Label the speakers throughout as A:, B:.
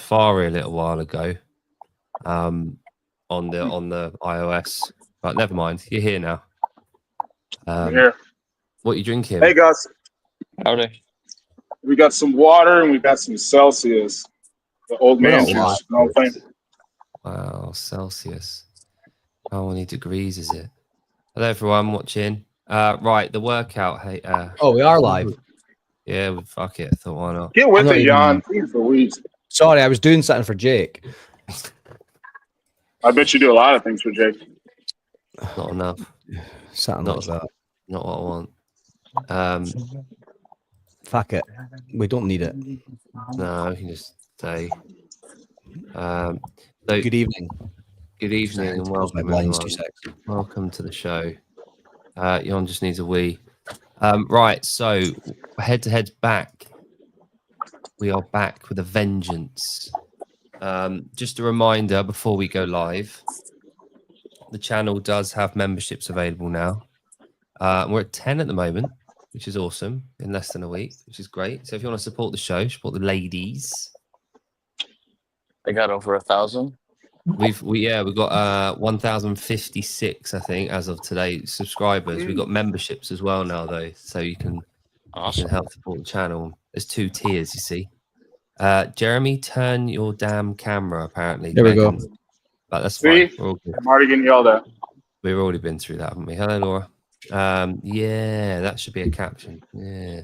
A: Safari a little while ago, on the iOS, but never mind. You're here now.
B: I'm here.
A: What are you drinking?
B: Hey guys,
C: Howdy.
B: we got some water and we got some Celsius. The old man juice. You know what I'm saying?
A: Wow, Celsius. How many degrees is it? Hello, everyone watching. Right, the workout. Hey,
D: we are live.
A: Yeah, fuck it. I thought, why not?
B: Get with it, Jan. Please, Louise.
D: Sorry, I was doing something for Jake.
B: I bet you do a lot of things for Jake.
A: Not enough.
D: Something
A: Not
D: like that.
A: Not what I want.
D: Fuck it. We don't need it.
A: No, we can just say. So
D: Good evening.
A: Good evening and welcome, everyone. Welcome to the show. Jan just needs a wee. Right, so head-to-head's back. We are back with a vengeance. Just a reminder before we go live, the channel does have memberships available now. We're at 10 at the moment, which is awesome, in less than a week, which is great. So if you want to support the show, support the ladies.
C: I got over 1,000.
A: We've got 1,056, I think, as of today, subscribers. We've got memberships as well now, though, so you can help support the channel. There's 2 tiers, you see. Jeremy, turn your damn camera, apparently.
D: There we go.
A: But that's fine.
B: See? I'm already getting yelled at.
A: We've already been through that, haven't we? Hello, Laura. Yeah, that should be a caption. Yeah.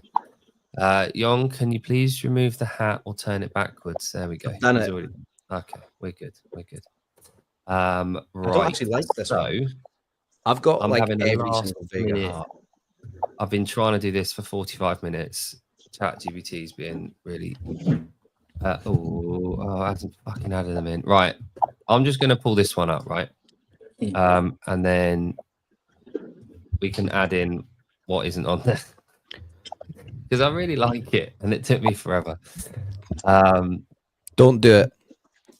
A: Jon, can you please remove the hat or turn it backwards? There we go.
D: Done it.
A: Okay, we're good. Right.
D: I don't actually like this one. I've got every single Vega hat.
A: I've been trying to do this for 45 minutes. ChatGPT's been really. I haven't fucking added them in. Right. I'm just going to pull this one up, right? And then we can add in what isn't on there. Because I really like it, and it took me forever.
D: Don't do it.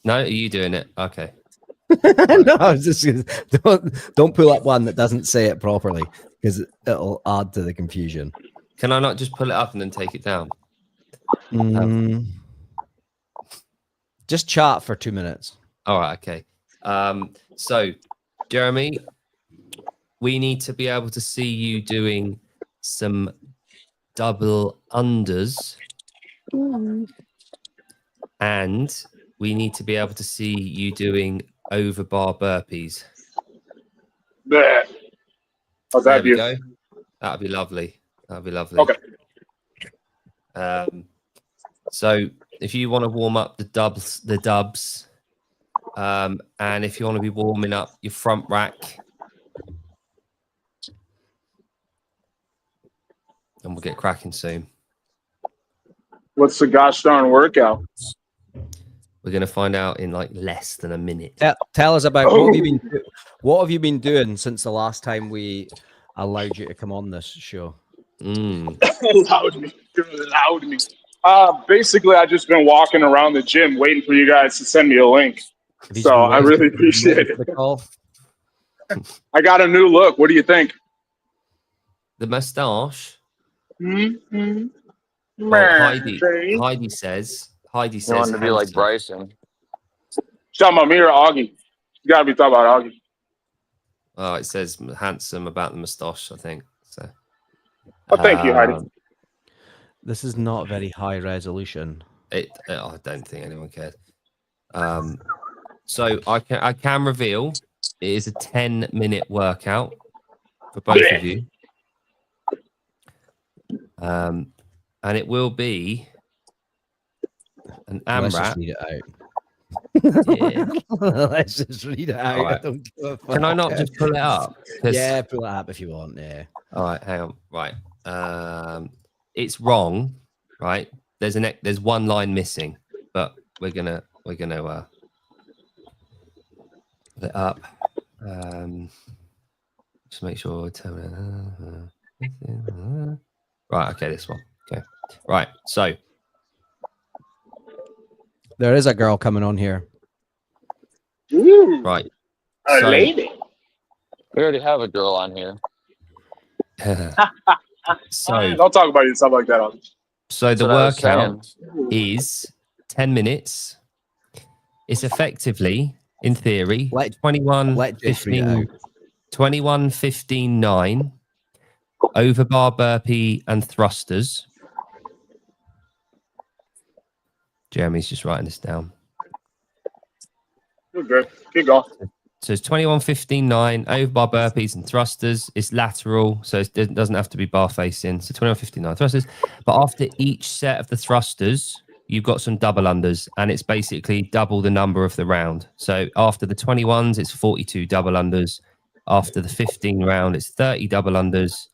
A: No, are you doing it? Okay.
D: No, I was just don't pull up one that doesn't say it properly because it'll add to the confusion.
A: Can I not just pull it up and then take it down?
D: Just chat for 2 minutes.
A: All right. Okay. So, Jeremy, we need to be able to see you doing some double unders, and we need to be able to see you doing over bar burpees.
B: Bleh. How's that view?
A: That'd be lovely.
B: Okay.
A: So if you want to warm up the dubs, and if you want to be warming up your front rack, and we'll get cracking soon.
B: What's the gosh darn workout?
A: We're going to find out in like less than a minute.
D: Tell us about what have you been doing since the last time we allowed you to come on this show?
B: Allowed me. Basically, I've just been walking around the gym waiting for you guys to send me a link. So I really appreciate it. I got a new look. What do you think?
A: The mustache.
B: Mm-hmm.
A: Well, Heidi says.
C: You want to be like Bryson.
B: Talking about me or Augie? You gotta be talking about Augie.
A: Oh, it says handsome about the moustache, I think. So.
B: Oh, thank you, Heidi.
D: This is not very high resolution.
A: I don't think anyone cares. So I can reveal it is a 10-minute workout for both of you. And it will be an AMRAP.
D: Let's just read it out.
A: Yeah.
D: Let's just read it out.
A: Right.
D: I don't give a fuck.
A: Can I not just pull it up?
D: Yeah, pull it up if you want. Yeah.
A: All right, hang on. Right. It's wrong, right? There's one line missing, but we're gonna put it up. Just make sure. Right. Okay, this one. Okay. Right. So
D: there is a girl coming on here.
B: Ooh,
A: right.
B: a lady.
C: We already have a girl on here.
A: So
B: don't talk about yourself like that.
A: So the workout is 10 minutes. it's effectively, in theory,
D: Let
A: 21,
D: Jess read it
A: 15,
D: out.
A: 21, 15, 9, overbar burpee and thrusters. Jeremy's just writing this down.
B: You're good. Keep going.
A: So it's 21, 15, 9, overbar burpees and thrusters. It's lateral, so it doesn't have to be bar facing. So 21, 15, 9 thrusters. But after each set of the thrusters, you've got some double unders, and it's basically double the number of the round. So after the 21s, it's 42 double unders. After the 15 round, it's 30 double unders.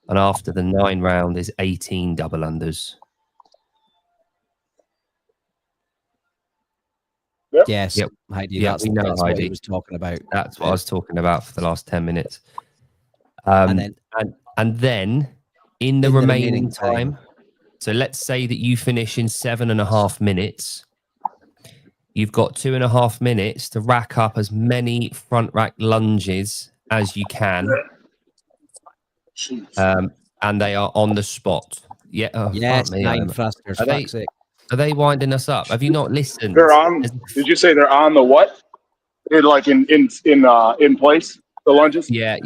A: And after the 9 round is 18 double unders.
D: Yes,
A: Yep.
D: Heidi.
A: Yeah,
D: That's,
A: we know,
D: that's what
A: Heidi.
D: he was talking about.
A: That's what I was talking about for the last 10 minutes.
D: And then
A: And then in the remaining time, so let's say that you finish in 7.5 minutes. You've got 2.5 minutes to rack up as many front rack lunges as you can. And they are on the spot. Yeah. Oh,
D: yes,
A: fuck me,
D: 9 thrusters.
A: Are they winding us up? Have you not listened?
B: They're on. Did you say they're on the what? They're like in place. The lunges.
A: Yeah.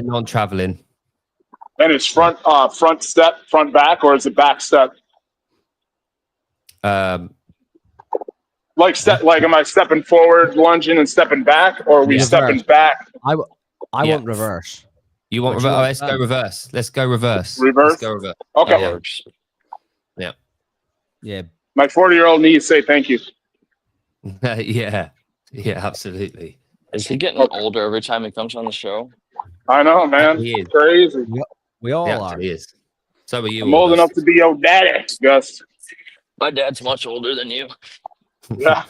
A: Non-traveling.
B: And it's front step, front back, or is it back step? Like step, like am I stepping forward, lunging, and stepping back, or are we stepping back?
D: I want reverse.
A: You want reverse? Let's go reverse. Let's go reverse.
B: Reverse.
A: Let's go reverse.
B: Okay.
A: That works. Yeah.
D: Yeah.
B: My 40-year-old needs to say thank you.
A: Yeah, absolutely.
C: Is he getting older every time he comes on the show?
B: I know, man.
A: He is.
B: Crazy.
D: We all
A: Yeah,
D: are.
A: he is. So are you.
B: I'm old enough to be your daddy, Gus.
C: My dad's much older than you.
B: Yeah.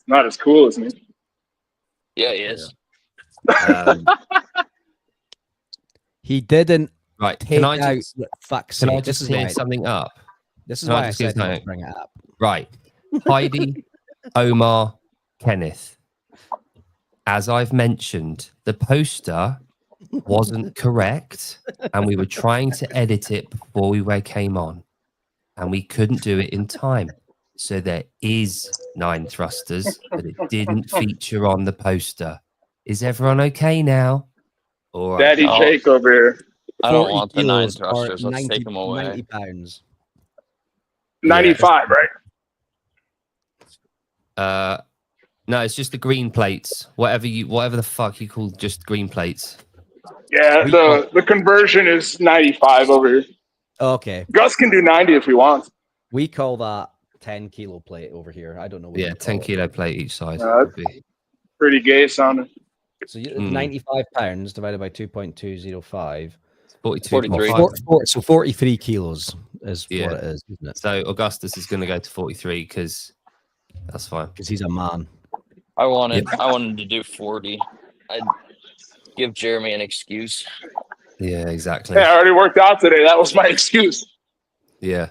B: Not as cool as me.
C: Yeah, he is.
D: He didn't
A: Right.
D: take
A: Can I
D: out
A: just,
D: fuck's
A: can I
D: sake.
A: just
D: This is
A: clear
D: why.
A: something up?
D: This is
A: Can I
D: why I
A: just clear
D: said not
A: something
D: to bring it up.
A: Right. Heidi, Omar, Kenneth. As I've mentioned, the poster wasn't correct, and we were trying to edit it before we came on, and we couldn't do it in time. So there is 9 thrusters, but it didn't feature on the poster. Is everyone okay now? All right.
B: Daddy Jake over here.
C: I don't want the 9
D: kilos or
C: thrusters. Let's
D: 90
C: take them away.
D: 90 pounds.
B: 95, right?
A: No, it's just the green plates. Whatever the fuck you call just green plates.
B: Yeah, the conversion is 95 over here.
D: Okay.
B: Gus can do 90 if he wants.
D: We call that 10 kilo plate over here. I don't know. What
A: Yeah,
D: you
A: 10
D: call it.
A: kilo plate each side.
B: That's pretty gay sounding.
D: So 95 pounds divided by 2.205.
C: 43.
A: 42.5.
D: So 43 kilos is
A: Yeah.
D: what it is, isn't it?
A: So Augustus is going to go to 43 because that's fine.
D: Because he's a man.
C: I wanted to do 40. I'd give Jeremy an excuse.
A: Yeah, exactly.
B: Hey, I already worked out today. That was my excuse.
A: Yeah.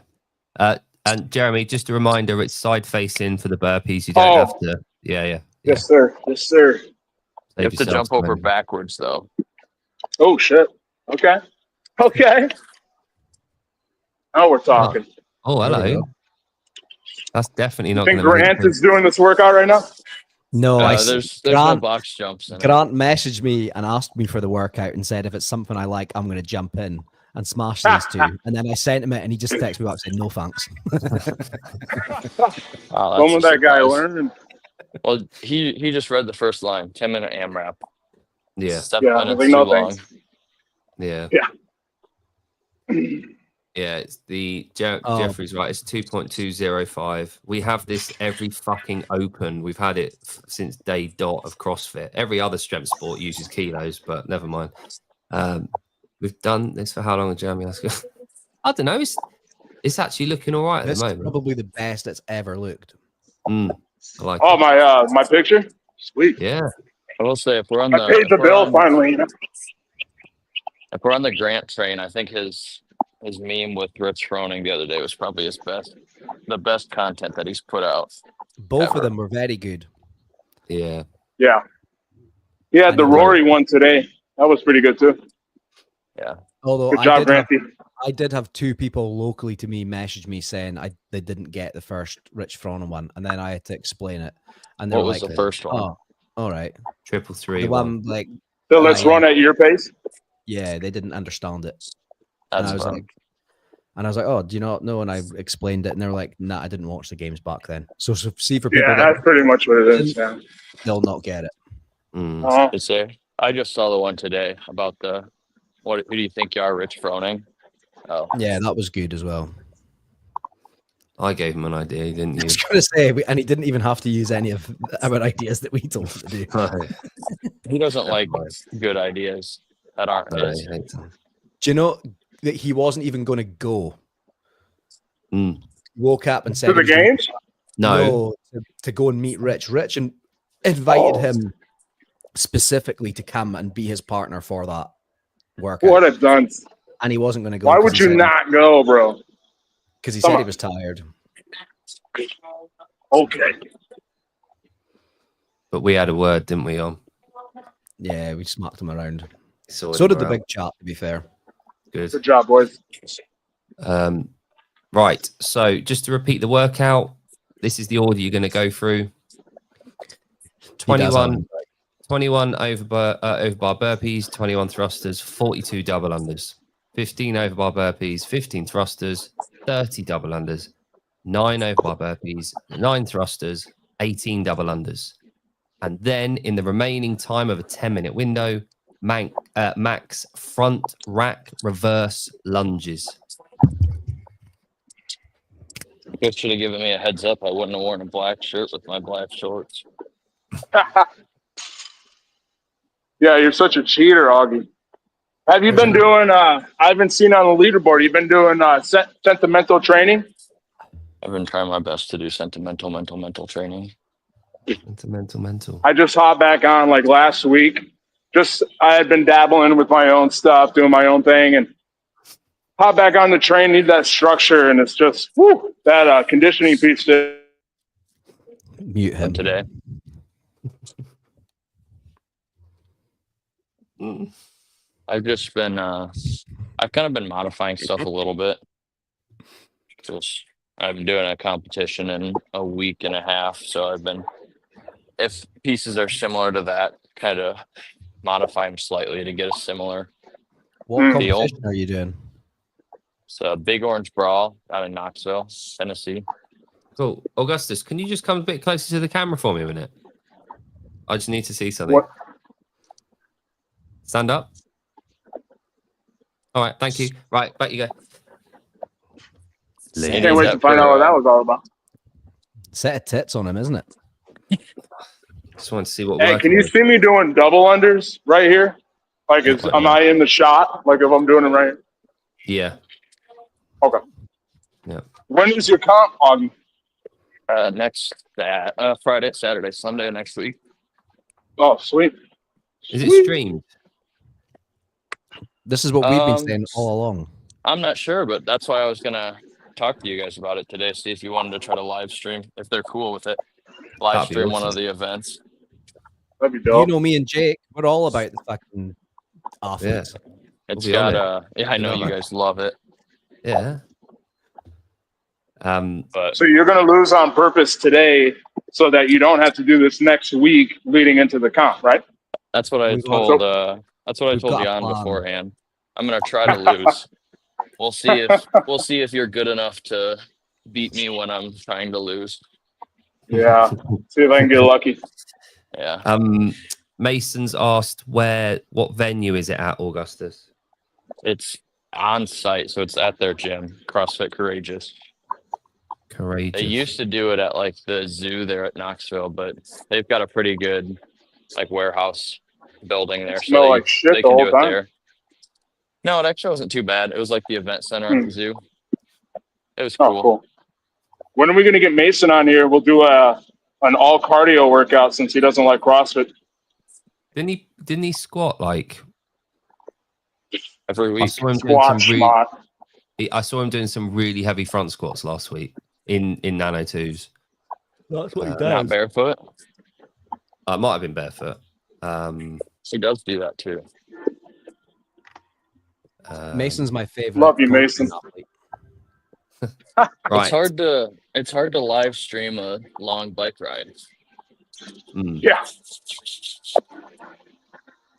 A: And Jeremy, just a reminder, it's side facing for the burpees. You don't have to. Yeah.
B: Yes, sir. Yes, sir.
C: You have to jump over backwards, though.
B: Oh, shit. Okay. Now we're talking.
A: Oh,
D: There we
A: hello.
D: go.
A: That's definitely not
B: I think
A: going to
B: Grant is doing this workout right now.
D: No,
C: There's no
D: Grant,
C: box jumps in it.
D: Grant messaged me and asked me for the workout and said if it's something I like, I'm going to jump in and smash these two. And then I sent him it and he just texted me back and said, no thanks.
C: Oh,
B: When will
C: that's a
B: that guy
C: surprise.
B: learn?
C: Well, he just read the first line. 10-minute AMRAP.
A: Yeah.
C: 7
B: Yeah,
C: minutes
B: like,
C: too
B: no
C: long.
B: thanks.
A: Yeah. Yeah, it's the Jeffrey's right. It's 2.205. We have this every fucking open. We've had it since day dot of CrossFit. Every other strength sport uses kilos, but never mind. We've done this for how long, Jeremy? I don't know. It's actually looking all right at
D: This
A: the
D: is
A: moment.
D: probably the best it's ever looked.
A: I like
B: Oh,
A: it.
B: my picture? Sweet.
A: Yeah.
C: I will say if we're on
B: I paid the bill finally. You know?
C: If we're on the Grant train, I think his meme with Rich Froning the other day was probably the best content that he's put out.
D: Both
C: Ever.
D: of them were very good.
A: Yeah.
B: Yeah. He had the
D: I know.
B: Rory one today. That was pretty good too.
C: Yeah.
D: Although
B: Good job, Granty.
D: I did have 2 people locally to me message me saying they didn't get the first Rich Froning one, and then I had to explain it. And they
C: What
D: were
C: was
D: like,
C: the first one?
D: "Oh, all right."
A: 333.
D: The one like,
B: So let's run at your pace.
D: yeah, they didn't understand it.
C: That's
D: And I was
C: fun.
D: like, "Oh, do you not know?" And I explained it, and they were like, "Nah, I didn't watch the games back then." So see, for people
B: Yeah,
D: that
B: that's pretty much what it is. Yeah.
D: they'll not get it.
B: Uh-huh.
C: It's there. I just saw the one today about who do you think you are, Rich Froning? Oh,
D: Yeah, that was good as well.
A: I gave him an idea, didn't
D: I
A: you?
D: was going to say, and he didn't even have to use any of our ideas that we told him to do.
C: he doesn't like good ideas that aren't
A: No,
C: his.
A: he hates them.
D: Do you know that he wasn't even going to go?
A: Mm.
D: Woke up and said
B: To the
D: he was gonna-
B: games?
A: No.
D: to go and meet Rich. Rich and invited him specifically to come and be his partner for that workout.
B: What a dunce.
D: And he wasn't going to go.
B: Why would you not go, bro?
D: Because he
B: Come
D: said he
B: on.
D: was tired.
B: Okay.
A: But we had a word, didn't we, on?
D: Yeah, we smacked him around.
A: So
D: did the big chat, to be fair.
A: Good.
B: Good job, boys.
A: Right. So just to repeat the workout, this is the order you're going to go through. 21 overbar burpees, 21 thrusters, 42 double unders, 15 overbar burpees, 15 thrusters, 30 double unders, 9 overbar burpees, 9 thrusters, 18 double unders. And then in the remaining time of a 10-minute window, max front rack reverse lunges.
C: You should have given me a heads up. I wouldn't have worn a black shirt with my black shorts.
B: Yeah, you're such a cheater, Augie. Have you been doing, I haven't seen on the leaderboard, you've been doing sentimental training?
C: I've been trying my best to do sentimental mental training.
A: Mental.
B: I just hopped back on like last week. I had been dabbling with my own stuff, doing my own thing, and hop back on the train, need that structure, and it's just, that conditioning piece.
D: Mute him
C: today. I've just been, I've kind of been modifying stuff a little bit. I've been doing a competition in a week and a half, so I've been, if pieces are similar to that, kind of modify them slightly to get a similar
D: What
C: deal.
D: competition are you doing?
C: It's a Big Orange Brawl out in Knoxville, Tennessee.
A: Cool. Augustus, can you just come a bit closer to the camera for me a minute? I just need to see something.
B: What?
A: Stand up. All right, thank you. Right, back you go.
B: Can't wait to find out what that was all about.
D: Set of tits on him, isn't it?
A: Just want to see what.
B: Hey, can you see me doing double unders right here? Like, am I in the shot? Like, if I'm doing it right here?
A: Yeah.
B: Okay.
A: Yeah.
B: When is your comp, Augie?
C: Next Friday, Saturday, Sunday next week.
B: Oh, sweet.
A: Is it streamed?
D: This is what we've been saying all along.
C: I'm not sure, but that's why I was gonna talk to you guys about it today. See if you wanted to try to live stream, if they're cool with it. Live stream one of the events.
B: That'd be dope.
D: You know me and Jake, we're all about the fucking athletes.
C: It's
A: We'll be
C: got yeah, I know you guys love it.
A: Yeah.
C: But
B: So you're going to lose on purpose today so that you don't have to do this next week leading into the comp, right?
C: that's what I
D: We've
C: told.
D: got-
C: That's what I
D: we've
C: told
D: got a
C: Jan
D: plan.
C: beforehand. I'm gonna try to lose. We'll see if you're good enough to beat me when I'm trying to lose.
B: Yeah. See if I can get lucky.
C: Yeah.
A: Mason's asked what venue is it at, Augustus?
C: It's on site, so it's at their gym, CrossFit Courageous.
A: Courageous.
C: They used to do it at like the zoo there at Knoxville, but they've got a pretty good like warehouse building there, so
B: Smell like shit
C: they
B: the
C: can do
B: whole
C: it
B: time?
C: there. No, it actually wasn't too bad. It was like the event center at the zoo. It was
B: Oh,
C: cool.
B: cool. When are we going to get Mason on here? We'll do an all cardio workout since he doesn't like CrossFit.
A: Didn't he squat like
C: Every
A: I
C: week?
A: saw him doing
B: Squat,
A: some
B: schmot.
A: I saw him doing some really heavy front squats last week in Nano 2s.
D: That's what he
C: Not barefoot.
A: I might have been barefoot.
C: He does do that too.
D: Mason's my favorite.
B: Love you, Mason.
A: Right.
C: It's hard to live stream a long bike ride.
B: Yeah.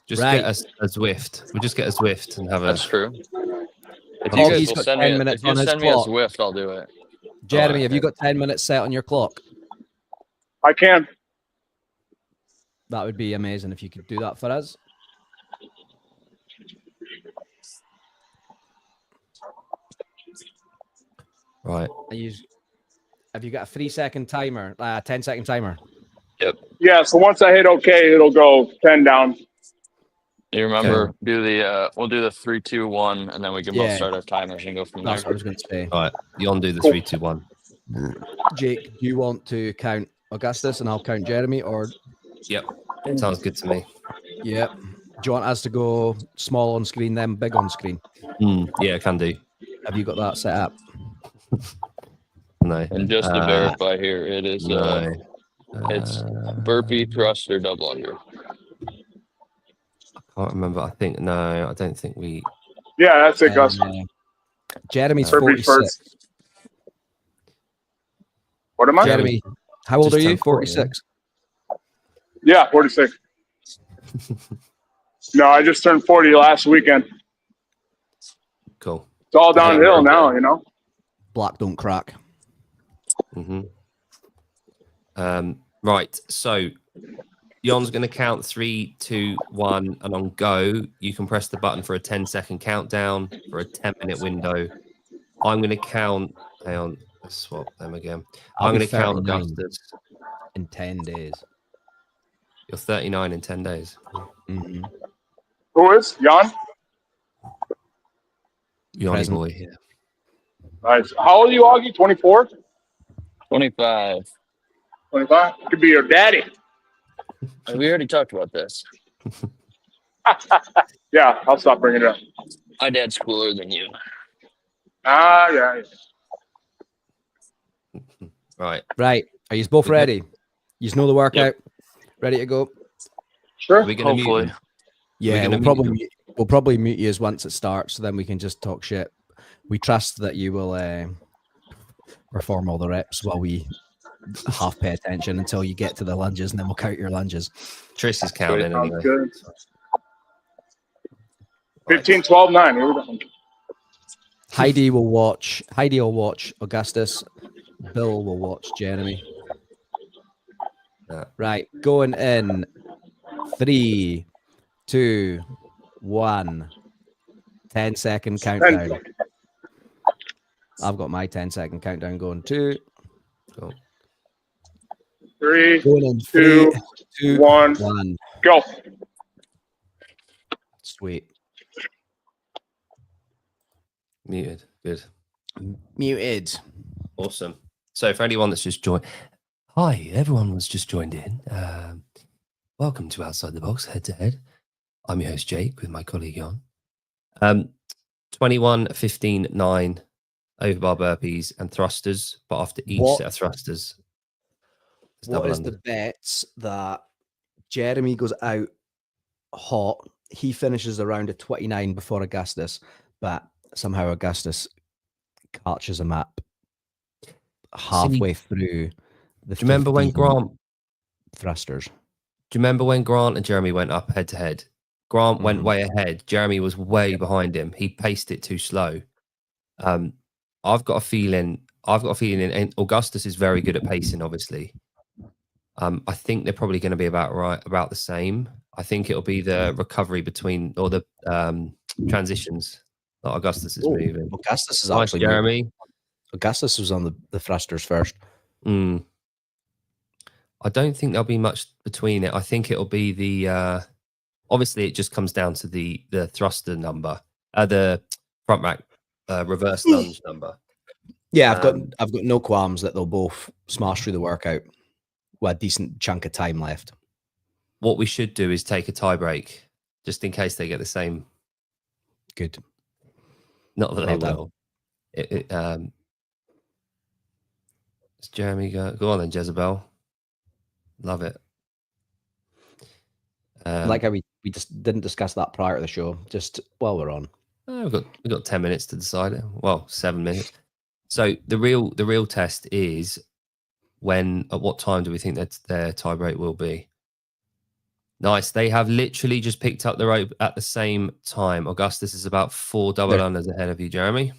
A: Just
D: Right.
A: get a Zwift. We'll just get a Zwift and have a.
C: That's true. If
D: Oh,
C: you guys
D: he's
C: will
D: got
C: send
D: 10
C: me, a,
D: minutes
C: if you
D: on his
C: send me a
D: clock.
C: Zwift, I'll do it.
D: Jeremy,
A: Alright,
D: have you got 10 minutes set on your clock?
B: I can.
D: That would be amazing if you could do that for us.
A: Right.
D: Have you got a 3-second timer? 10-second timer?
B: Yeah. So once I hit OK, it'll go 10 down.
C: You remember? We'll do the 3, 2, 1, and then we can both
D: Yeah.
C: start our timers and go from there.
D: That's what I was going to say.
A: All right. Jon, do the
B: Cool.
A: 3, 2, 1.
D: Jake, do you want to count Augustus and I'll count Jeremy? Or
A: Yep. Sounds good to me.
D: yeah, do you want us to go small on screen, then big on screen?
A: Yeah, can do.
D: Have you got that set up?
A: No.
C: And just to verify here, it is
A: No.
C: it's burpee, thruster, double under.
A: I can't remember. I think no. I don't think we.
B: Yeah, that's it, Gus.
D: Jeremy's
B: Burpee
D: 46.
B: first. What am I?
D: Jeremy, how old
A: Just
D: are you?
A: turned 40,
D: 46.
B: Yeah, 46. No, I just turned 40 last weekend.
A: Cool.
B: It's all downhill now, you know.
D: Black don't crack.
A: Right. So, Jon's going to count 3, 2, 1, and on go, you can press the button for a 10-second countdown for a 10-minute window. I'm going to count. Hang on. Let's swap them again. I'm going to count
D: 39
A: Augustus.
D: in 10 days.
A: You're 39 in 10 days.
D: Mm-hmm.
B: Who is? Jan?
A: Yanni
D: Present.
A: boy here.
B: Nice. How old are you, Augie? 24?
C: 25.
B: 25? Could be your daddy.
C: We already talked about this.
B: Yeah, I'll stop bringing it up.
C: My dad's cooler than you.
B: Ah, yeah.
A: Right.
D: Right. Are you both ready? You know the workout? Ready to go?
B: Sure.
A: Are we going to
C: Hopefully.
A: mute him?
D: Yeah,
A: gonna
D: we'll probably mute you once it starts, so then we can just talk shit. We trust that you will perform all the reps while we half pay attention until you get to the lunges, and then we'll count your lunges.
A: Tris is counting
B: Sounds
A: anyway.
B: good. 15, 12, 9. Here we go.
D: Heidi will watch Augustus. Bill will watch Jeremy.
A: Yeah.
D: Right, going in 3, 2, 1. 10-second countdown. I've got my 10-second countdown going. 2,
A: Cool.
B: 3,
D: going in
B: 2,
D: 2,
B: 1.
D: 1.
B: Go.
D: Sweet.
A: Muted. Good.
D: Muted.
A: Awesome. So for anyone that's just joined, hi, everyone was just joined in. Welcome to Outside the Box, Head to Head. I'm your host, Jake, with my colleague, Jon. 21, 15, 9, overbar burpees and thrusters, but after each set of thrusters, it's
D: What
A: double
D: is
A: under.
D: the bets that Jeremy goes out hot? He finishes around a 29 before Augustus, but somehow Augustus catches him up halfway through the.
A: Do you remember when
D: 15
A: Grant?
D: thrusters?
A: Do you remember when Grant and Jeremy went up head to head? Grant went way ahead. Jeremy was way behind him. He paced it too slow. I've got a feeling. And Augustus is very good at pacing, obviously. I think they're probably going to be about the same. I think it'll be the recovery between or the transitions that Augustus is moving.
D: Augustus is
A: Nice,
D: actually
A: Jeremy.
D: Augustus was on the thrusters first.
A: I don't think there'll be much between it. I think it'll be the obviously it just comes down to the thruster number, the front rack reverse lunge number.
D: Yeah, I've got no qualms that they'll both smash through the workout with a decent chunk of time left.
A: What we should do is take a tie break just in case they get the same.
D: Good.
A: Not that
D: Well
A: they
D: done.
A: will. It's Jeremy go on then, Jezebel. Love it.
D: Like how we just didn't discuss that prior to the show, just while we're on.
A: We've got 10 minutes to decide it. Well, 7 minutes. So the real test is at what time do we think that their tie break will be? Nice. They have literally just picked up the rope at the same time. Augustus is about 4 double unders ahead of you, Jeremy.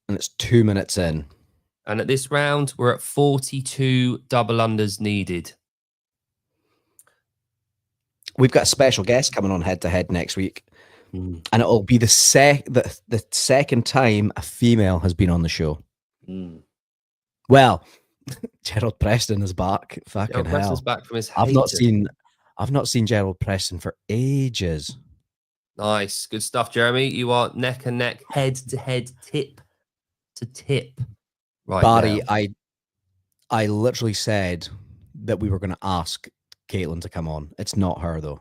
D: And it's 2 minutes in.
A: And at this round, we're at 42 double unders needed.
D: We've got a special guest coming on head to head next week. And it'll be the second time a female has been on the show. Well, Gerald Preston is back. Fucking
A: Gerald
D: hell.
A: Preston's back from his
D: I've not seen Gerald Preston for ages.
A: Nice. Good stuff, Jeremy. You are neck and neck, head to head, tip to tip. Right,
D: Barry,
A: now.
D: I literally said that we were going to ask Caitlin to come on. It's not her, though.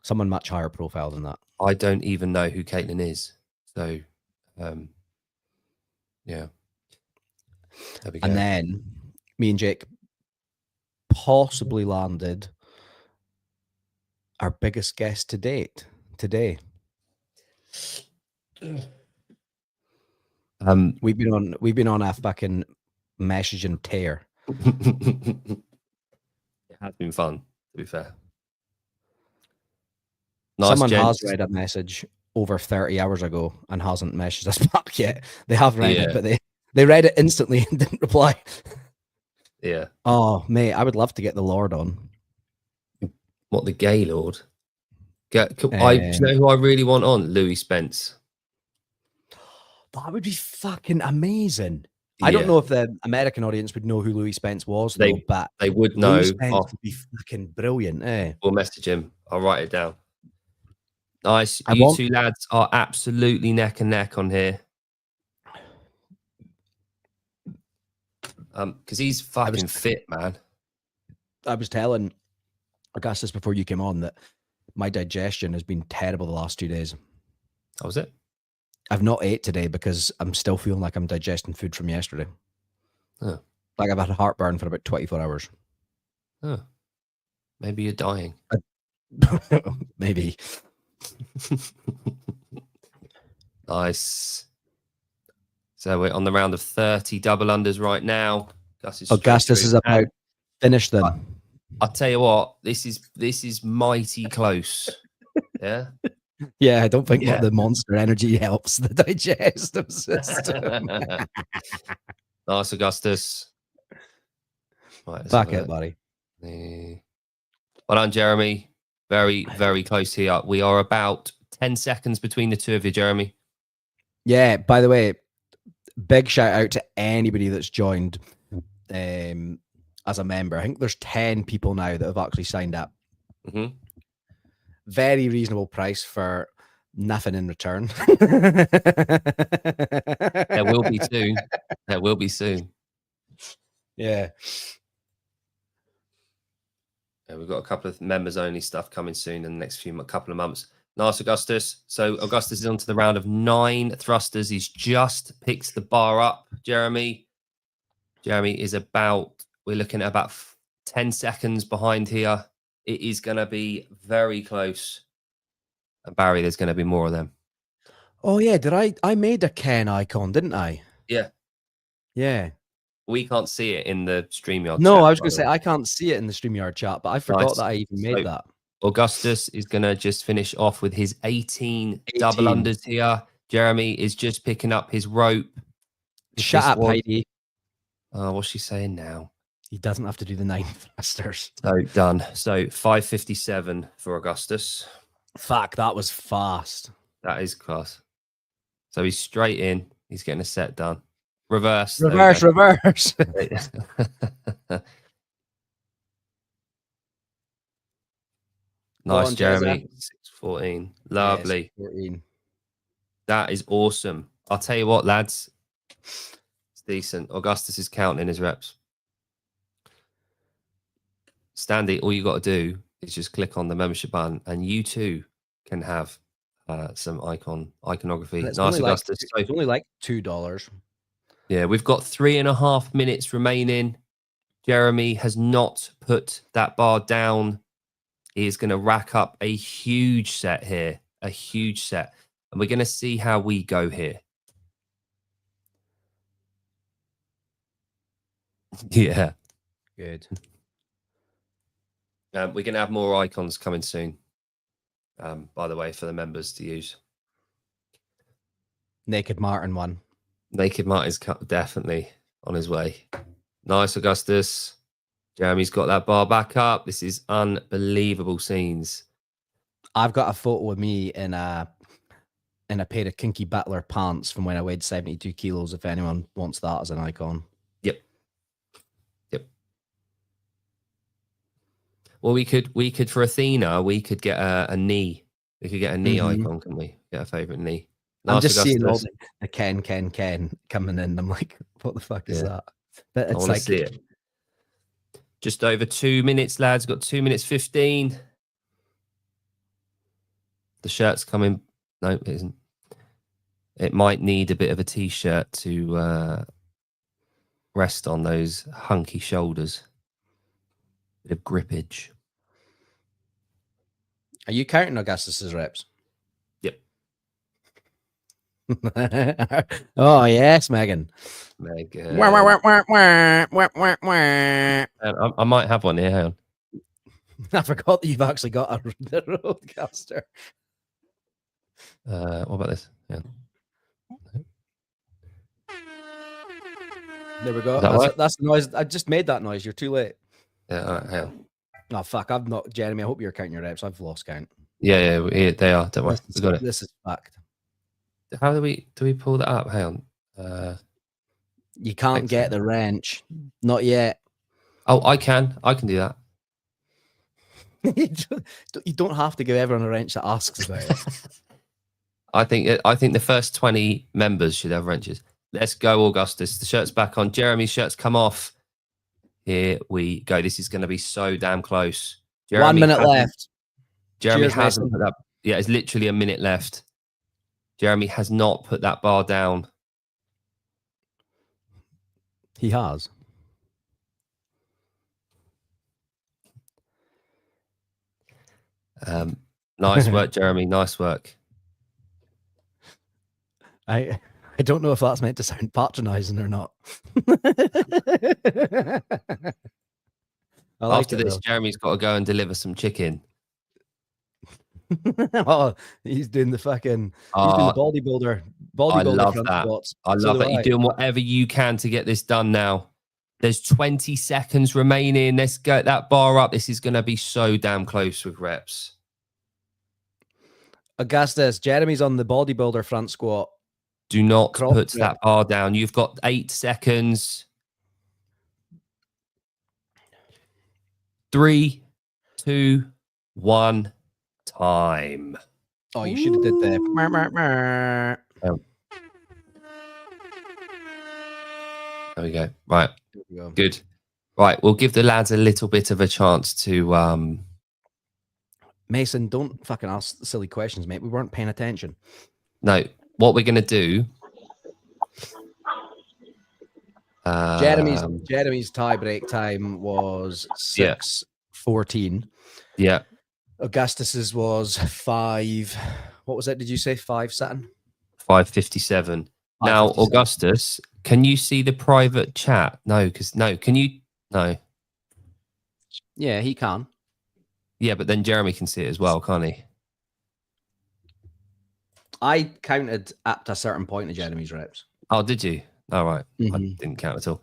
D: Someone much higher profile than that.
A: I don't even know who Caitlin is. So, yeah. There we go.
D: And then me and Jake possibly landed our biggest guest to date today. We've been on a fucking messaging tear.
A: It has been fun, to be fair. Nice,
D: Someone
A: gents.
D: has read a message over 30 hours ago and hasn't messaged us back yet. They have read it, but they read it instantly and didn't reply.
A: Yeah.
D: Oh, mate, I would love to get the Lord on.
A: What, the Gaylord? Do you know who I really want on? Louis Spence.
D: That would be fucking amazing. I don't know if the American audience would know who Louis Spence was, though, but
A: they would know.
D: Louis Spence would be fucking brilliant, eh?
A: We'll message him. I'll write it down. Nice. You two lads are absolutely neck and neck on here. Because he's fucking fit, man.
D: I was telling Augustus before you came on that my digestion has been terrible the last 2 days.
A: How was it?
D: I've not ate today because I'm still feeling like I'm digesting food from yesterday.
A: Oh.
D: Like I've had heartburn for about 24 hours.
A: Oh. Maybe you're dying.
D: Maybe.
A: Nice. So we're on the round of 30 double unders right now.
D: Augustus is about finish them.
A: I'll tell you what, this is mighty close. Yeah.
D: Yeah, I don't think the Monster Energy helps the digestive system.
A: Nice, Augustus. Right,
D: back it, buddy.
A: Well done, Jeremy. Very, very close here. We are about 10 seconds between the two of you, Jeremy.
D: Yeah, by the way, big shout out to anybody that's joined as a member. I think there's 10 people now that have actually signed up.
A: Mm-hmm.
D: Very reasonable price for nothing in return.
A: There will be soon. There will be soon.
D: Yeah.
A: We've got a couple of members only stuff coming soon in the next couple of months. Nice, Augustus. So Augustus is on to the round of 9 thrusters. He's just picked the bar up. Jeremy is we're looking at about 10 seconds behind here. It is going to be very close. And Barry, there's going to be more of them.
D: Oh, yeah. I made a Ken icon, didn't I?
A: Yeah.
D: Yeah.
A: We can't see it in the StreamYard
D: No,
A: chat,
D: I was going to say, I can't see it in the StreamYard chat, but I forgot that I even made that.
A: Augustus is going to just finish off with his 18 double unders here. Jeremy is just picking up his rope.
D: Shut up, Heidi.
A: Oh, what's she saying now?
D: He doesn't have to do the 9 thrusters.
A: So done. So 5:57 for Augustus.
D: Fuck, that was fast.
A: That is class. So he's straight in. He's getting a set done. Reverse.
D: Reverse.
A: Nice, Jeremy. 6:14. Lovely.
D: Yeah, 6:14.
A: That is awesome. I'll tell you what, lads. It's decent. Augustus is counting his reps. Standy, all you got to do is just click on the membership button and you too can have some iconography. Nice, Augustus.
D: It's only like $2.
A: Yeah, we've got 3.5 minutes remaining. Jeremy has not put that bar down. He is going to rack up a huge set here. A huge set. and we're going to see how we go here. Yeah.
D: Good.
A: We're going to have more icons coming soon, by the way, for the members to use.
D: Naked Martin one.
A: Naked Martin's definitely on his way. Nice, Augustus. Jeremy's got that bar back up. This is unbelievable scenes.
D: I've got a photo of me in a pair of Kinky Battler pants from when I weighed 72 kilos, if anyone wants that as an icon.
A: Yep. Well, we could for Athena, we could get a knee. We could get a knee icon, couldn't we? Get a favorite knee. Nice,
D: I'm just
A: Augustus.
D: seeing all the Ken coming in. I'm like, what the fuck is that? But it's like,
A: see it. Just over 2 minutes, lads. Got 2 minutes 15. The shirt's coming. No, it isn't. It might need a bit of a t-shirt to rest on those hunky shoulders. Bit of grippage.
D: Are you counting Augustus's reps?
A: Yep.
D: Oh yes, Megan.
A: Megan. I might have one here. Hang on.
D: I forgot that you've actually got a roadcaster.
A: What about this? Yeah.
D: There we go. That's the noise. I just made that noise. You're too late.
A: Yeah, all right, hang on.
D: Oh fuck! I've not, Jeremy. I hope you're counting your reps. I've lost count.
A: Yeah, they are. Don't worry. We got it.
D: This is fact.
A: How do we pull that up? Hang on.
D: You can't get the wrench. Not yet.
A: Oh, I can do that.
D: You don't have to give everyone a wrench that asks about it.
A: I think the first 20 members should have wrenches. Let's go, Augustus. The shirt's back on. Jeremy's shirt's come off. Here we go. This is going to be so damn close.
D: 1 minute left.
A: Jeremy
D: Cheers,
A: hasn't
D: Mason.
A: put that. Yeah, it's literally a minute left. Jeremy has not put that bar down.
D: He has.
A: Nice work, Jeremy. Nice work.
D: I don't know if that's meant to sound patronizing or not.
A: After this, Jeremy's got to go and deliver some chicken.
D: Oh, he's doing the fucking. He's doing the bodybuilder.
A: I love
D: front
A: that.
D: squats.
A: I love that. You're doing whatever you can to get this done now. There's 20 seconds remaining. Let's get that bar up. This is going to be so damn close with reps.
D: Augustus, Jeremy's on the bodybuilder front squat.
A: Do not put that bar down. You've got 8 seconds. 3, 2, 1, time.
D: Oh, you should have did the.
A: There we go. Right. Good. Right. We'll give the lads a little bit of a chance to.
D: Mason, don't fucking ask silly questions, mate. We weren't paying attention.
A: No. What we're going to do.
D: Jeremy's tie break time was 6:14.
A: Yeah.
D: Augustus's was 5. What was it? Did you say 5, Saturn?
A: 5:57. Now, Augustus, can you see the private chat? No, can you? No.
D: Yeah, he can.
A: Yeah, but then Jeremy can see it as well, can't he?
D: I counted up to a certain point of Jeremy's reps.
A: Oh, did you? All right.
D: Mm-hmm.
A: I didn't count at all.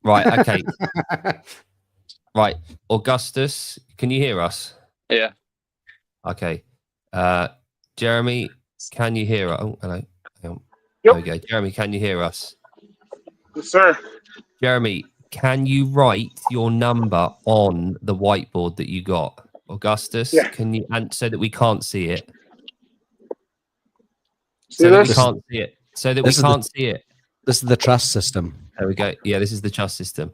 A: Right. Okay. Right. Augustus, can you hear us?
C: Yeah.
A: Okay. Jeremy, can you hear us? Oh, hello. Hang on.
B: Yep.
A: There we go. Jeremy, can you hear us?
B: Yes, sir.
A: Jeremy, can you write your number on the whiteboard that you got? Augustus, can you, and so that we can't see it? So that we can't see it. So that we can't see it.
D: This is the trust system.
A: There we go. Yeah, this is the trust system.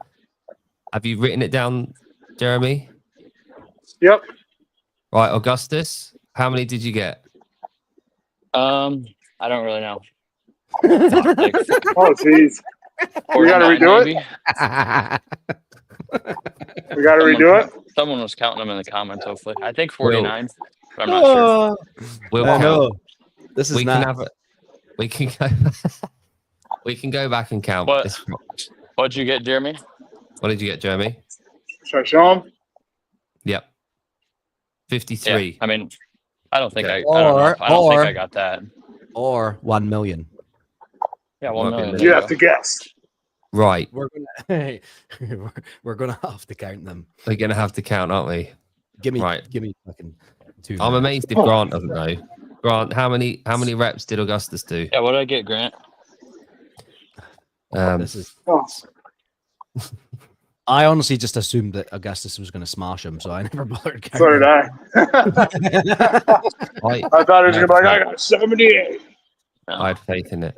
A: Have you written it down, Jeremy?
B: Yep.
A: Right, Augustus, how many did you get?
C: I don't really know.
B: Oh, jeez. We got to redo it? We got to redo it?
C: Someone was counting them in the comments, hopefully. I think 49. But I'm not sure.
A: We'll count.
D: This is
A: We can
D: not.
A: have it. We can go. We can go back and count.
C: What?
A: This.
C: What'd you get, Jeremy?
A: What did you get, Jeremy?
B: Should I show him?
A: Yep. 53.
C: Yeah, I mean, I don't think
A: Okay.
C: I don't know. I don't think
D: Or-
C: I got that.
D: Or 1 million.
C: Yeah,
A: Might
C: 1
A: be
C: million.
A: a
C: there
B: You
C: you
B: have
C: go.
B: to guess.
A: Right.
D: We're gonna we're gonna have to count them.
A: We're gonna have to count, aren't we?
D: Give me
A: Right.
D: fucking 2
A: I'm
D: minutes.
A: amazed if Grant doesn't know. Grant, how many reps did Augustus do?
C: Yeah, what did I get, Grant?
D: This is.
B: Oh,
D: I honestly just assumed that Augustus was going to smash him, so I never bothered counting.
B: so did I.
A: I
B: I thought it was gonna be like, I got 78.
A: had faith in it.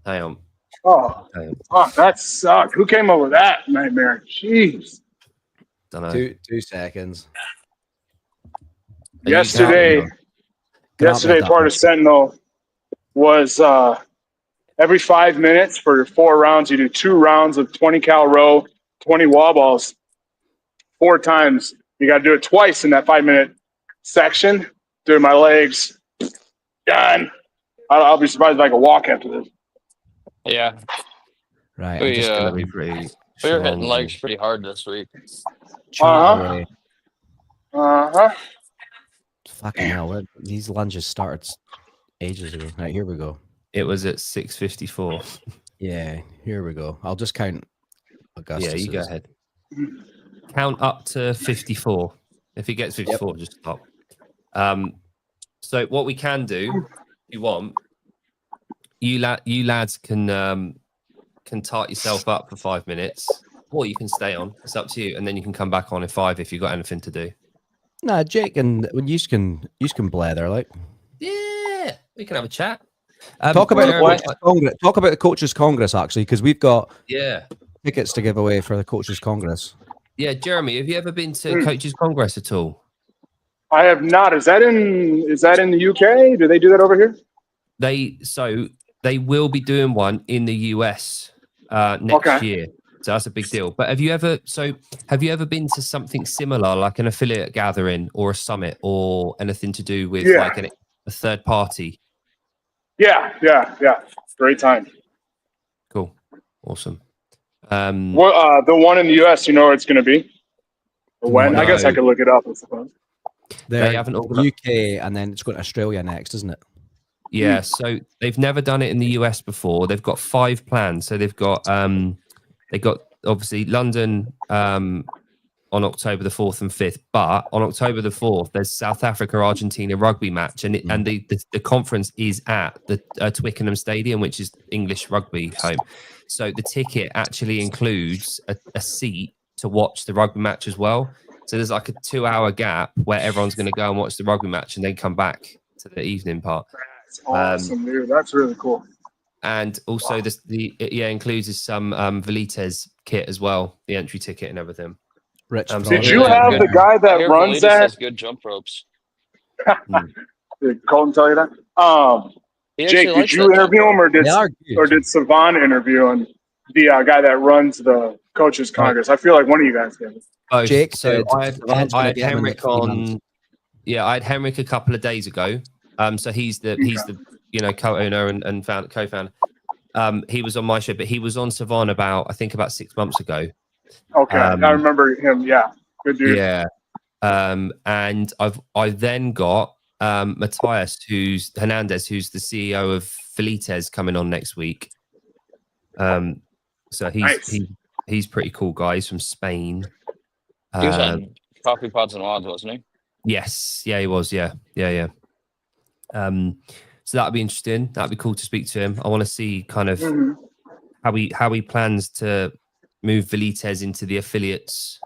A: Hang on.
B: Oh,
A: Hang on.
B: fuck, that sucked. Who came up with that nightmare? Jeez.
A: Don't know.
D: 2 seconds.
A: Are you
B: Yesterday,
A: counting?
B: yesterday part of Sentinel was every 5 minutes for 4 rounds, you do 2 rounds of 20 cal row, 20 wall balls, 4 times. You got to do it twice in that 5-minute section. Doing my legs. Done. I'll be surprised if I can walk after this.
C: Yeah,
D: Right.
C: We,
D: I'm just
A: Gonna be pretty
C: we were hitting
A: strong.
C: legs pretty hard this week.
D: chatting
B: Uh-huh.
D: away.
B: Uh-huh.
D: Fucking hell. These lunges started ages ago. Right, here we go.
A: It was at 6:54.
D: Yeah, here we go. I'll just count Augustus.
A: Yeah, you go ahead. Count up to 54. If he gets 54, just stop. So what we can do, if you want, you lads can tart yourself up for 5 minutes, or you can stay on. It's up to you, and then you can come back on in 5 if you've got anything to do.
D: Nah, Jake and when you can blather, like
A: Yeah, we can have a chat.
D: talk about
A: Jeremy,
D: the Coaches Congress. Talk about the Coaches Congress actually, because we've got
A: yeah,
D: tickets to give away for the Coaches Congress.
A: yeah. Jeremy, have you ever been to Coaches Congress at all?
B: I have not. Is that in the UK? Do they do that over here?
A: They will be doing one in the US next year. So that's a big deal. But have you ever been to something similar, like an affiliate gathering or a summit or anything to do with
B: Yeah.
A: like a third party?
B: Yeah. Great time.
A: Cool. Awesome.
B: What the one in the US, you know where it's gonna be? Or when? I guess I
A: No.
B: could look it up, I suppose.
D: They're
A: haven't organised-
D: UK, and then it's going to Australia next, isn't it?
A: Yeah, so they've never done it in the US before. They've got 5 plans. So they've got obviously London on October the 4th and 5th, but on October the 4th there's South Africa Argentina rugby match, and the conference is at the Twickenham Stadium, which is English rugby home. So the ticket actually includes a seat to watch the rugby match as well. So there's like a 2-hour gap where everyone's going to go and watch the rugby match and then come back to the evening part.
B: That's awesome, dude. That's really cool.
A: And also it includes some Velites kit as well, the entry ticket and everything.
D: Rich.
B: Did you have the guy
C: I
B: that
C: hear
B: runs
C: Velitis
B: that?
C: has good jump ropes.
B: Did Colton tell you that?
C: He actually
B: Jake, did
C: likes
B: you
C: that jump
B: interview him,
C: rope.
B: or did Savan interview him? The guy that runs the Coaches Congress. I feel like one of you guys did.
A: Both.
D: Jake
A: So
D: said
A: I
D: Savan's gonna
A: had
D: get him in
A: Henrik
D: the 3 months.
A: on. Yeah, I had Henrik a couple of days ago. So he's the co-owner and co-founder. He was on my show, but he was on Savan about 6 months ago.
B: Okay, I remember him. Yeah, good dude.
A: Yeah. And I then got Matthias Hernandez, who's the CEO of Velites, coming on next week. So he's pretty cool guy. He's from Spain.
C: He was on Coffee Pods and Wads, wasn't he?
A: Yes, yeah, he was. Yeah. So that'd be interesting. That'd be cool to speak to him. I want to see kind of
B: Mhm.
A: how he plans to move Velites into the affiliates,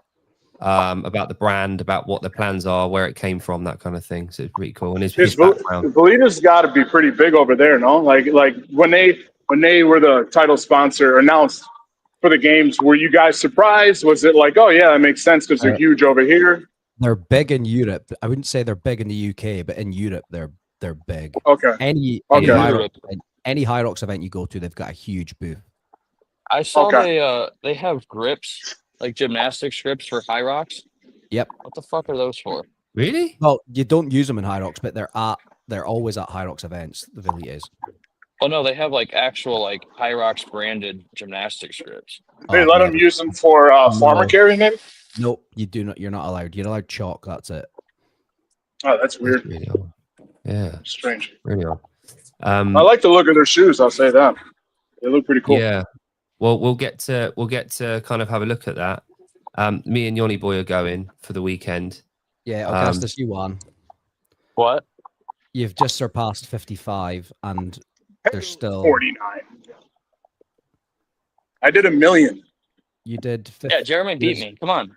A: about the brand, about what the plans are, where it came from, that kind of thing. So it's pretty cool. And his background.
B: Velitas got to be pretty big over there, no? Like when they were the title sponsor announced for the games, were you guys surprised? Was it like, oh yeah, that makes sense because they're huge over here?
D: They're big in Europe. I wouldn't say they're big in the UK, but in Europe they're big.
B: Okay.
D: Any
B: Okay.
D: High Rocks event you go to, they've got a huge booth.
C: I saw they have grips, like gymnastics grips for High Rocks.
D: Yep.
C: What the fuck are those for?
A: Really?
D: Well, you don't use them in High Rocks, but they're at They're always at High Rocks events. The Velitas.
C: Oh no, they have like actual like High Rocks branded gymnastics grips.
B: They let them use them for farmer carry, maybe?
D: Nope, you do not. You're not allowed. You're allowed chalk. That's it.
B: Oh, that's weird.
A: Really odd. Yeah,
B: Strange.
A: really odd.
B: I like the look of their shoes. I'll say that. They look pretty cool.
A: Yeah. Well, we'll get to kind of have a look at that. Me and Yoni Boy are going for the weekend.
D: Yeah, Augustus, you won.
C: What?
D: You've just surpassed 55, and there's still
B: 49. I did 1 million.
D: You did. 50,
C: Yeah, Jeremy beat me. Come on.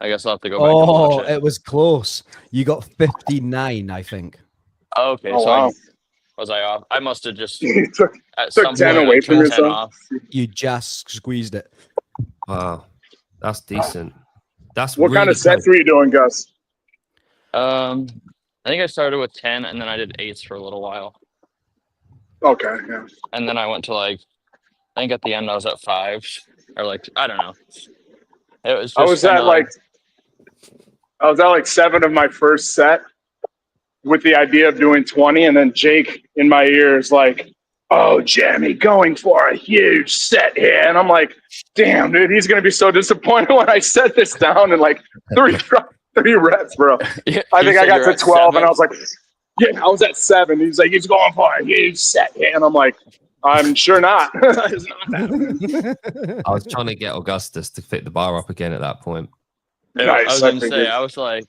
C: I guess I'll have to go back and watch it.
D: It was close. You got 59, I think.
C: Oh, okay,
B: Oh,
C: so
B: wow.
C: was I off? I must have just
B: You took
C: at
B: took
C: some
B: 10
C: point
B: away
C: I
B: from
C: took 10
B: yourself.
C: off.
D: You just squeezed it.
A: Wow, that's decent. That's
B: what kind
A: really
B: of sets
A: close.
B: were you doing, Gus?
C: I think I started with 10 and then I did 8s for a little while.
B: Okay, yeah.
C: And then I went to like, I think at the end I was at 5s or like, I don't know. It was just
B: I was at like 7 of my first set with the idea of doing 20, and then Jake in my ear is like, "Oh, Jeremy, going for a huge set here," and I'm like, "Damn, dude, he's gonna be so disappointed when I set this down in like three reps, bro."
C: Yeah,
B: I
C: you
B: think I
C: said
B: got
C: you're
B: to
C: at
B: 12,
C: 7?
B: and I was like, "Yeah, I was at 7." He's like, "He's going for a huge set here," and I'm like, "I'm sure not." It's not happening.
A: I was trying to get Augustus to fit the bar up again at that point.
C: Yeah,
B: Nice,
C: I was
B: I
C: gonna say,
B: figured.
C: I was like,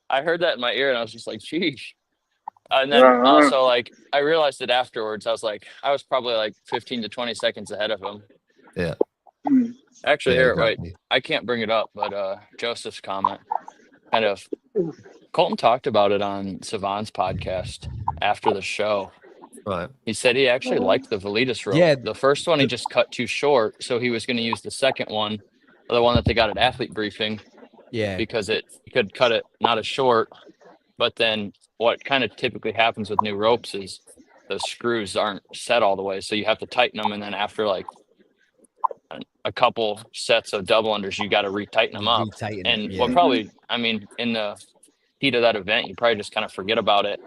C: I heard that in my ear and I was just like, sheesh. And then
B: Uh-huh.
C: also like, I realized it afterwards. I was like, I was probably like 15 to 20 seconds ahead of him.
A: Yeah.
B: Mm.
C: Actually,
A: Yeah,
C: here, wait,
A: exactly.
C: I can't bring it up, but Joseph's comment kind of, Colton talked about it on Savant's podcast after the show.
A: Right.
C: He said he actually liked the Velitas rope.
D: Yeah,
C: The first one he just cut too short, so he was going to use the second one, the one that they got at athlete briefing,
D: Yeah.
C: because it could cut it not as short. But then what kind of typically happens with new ropes is the screws aren't set all the way, so you have to tighten them, and then after like a couple sets of double unders, you got to retighten them up.
D: Retighten it,
C: And
D: yeah.
C: what probably, I mean, in the heat of that event, you probably just kind of forget about it,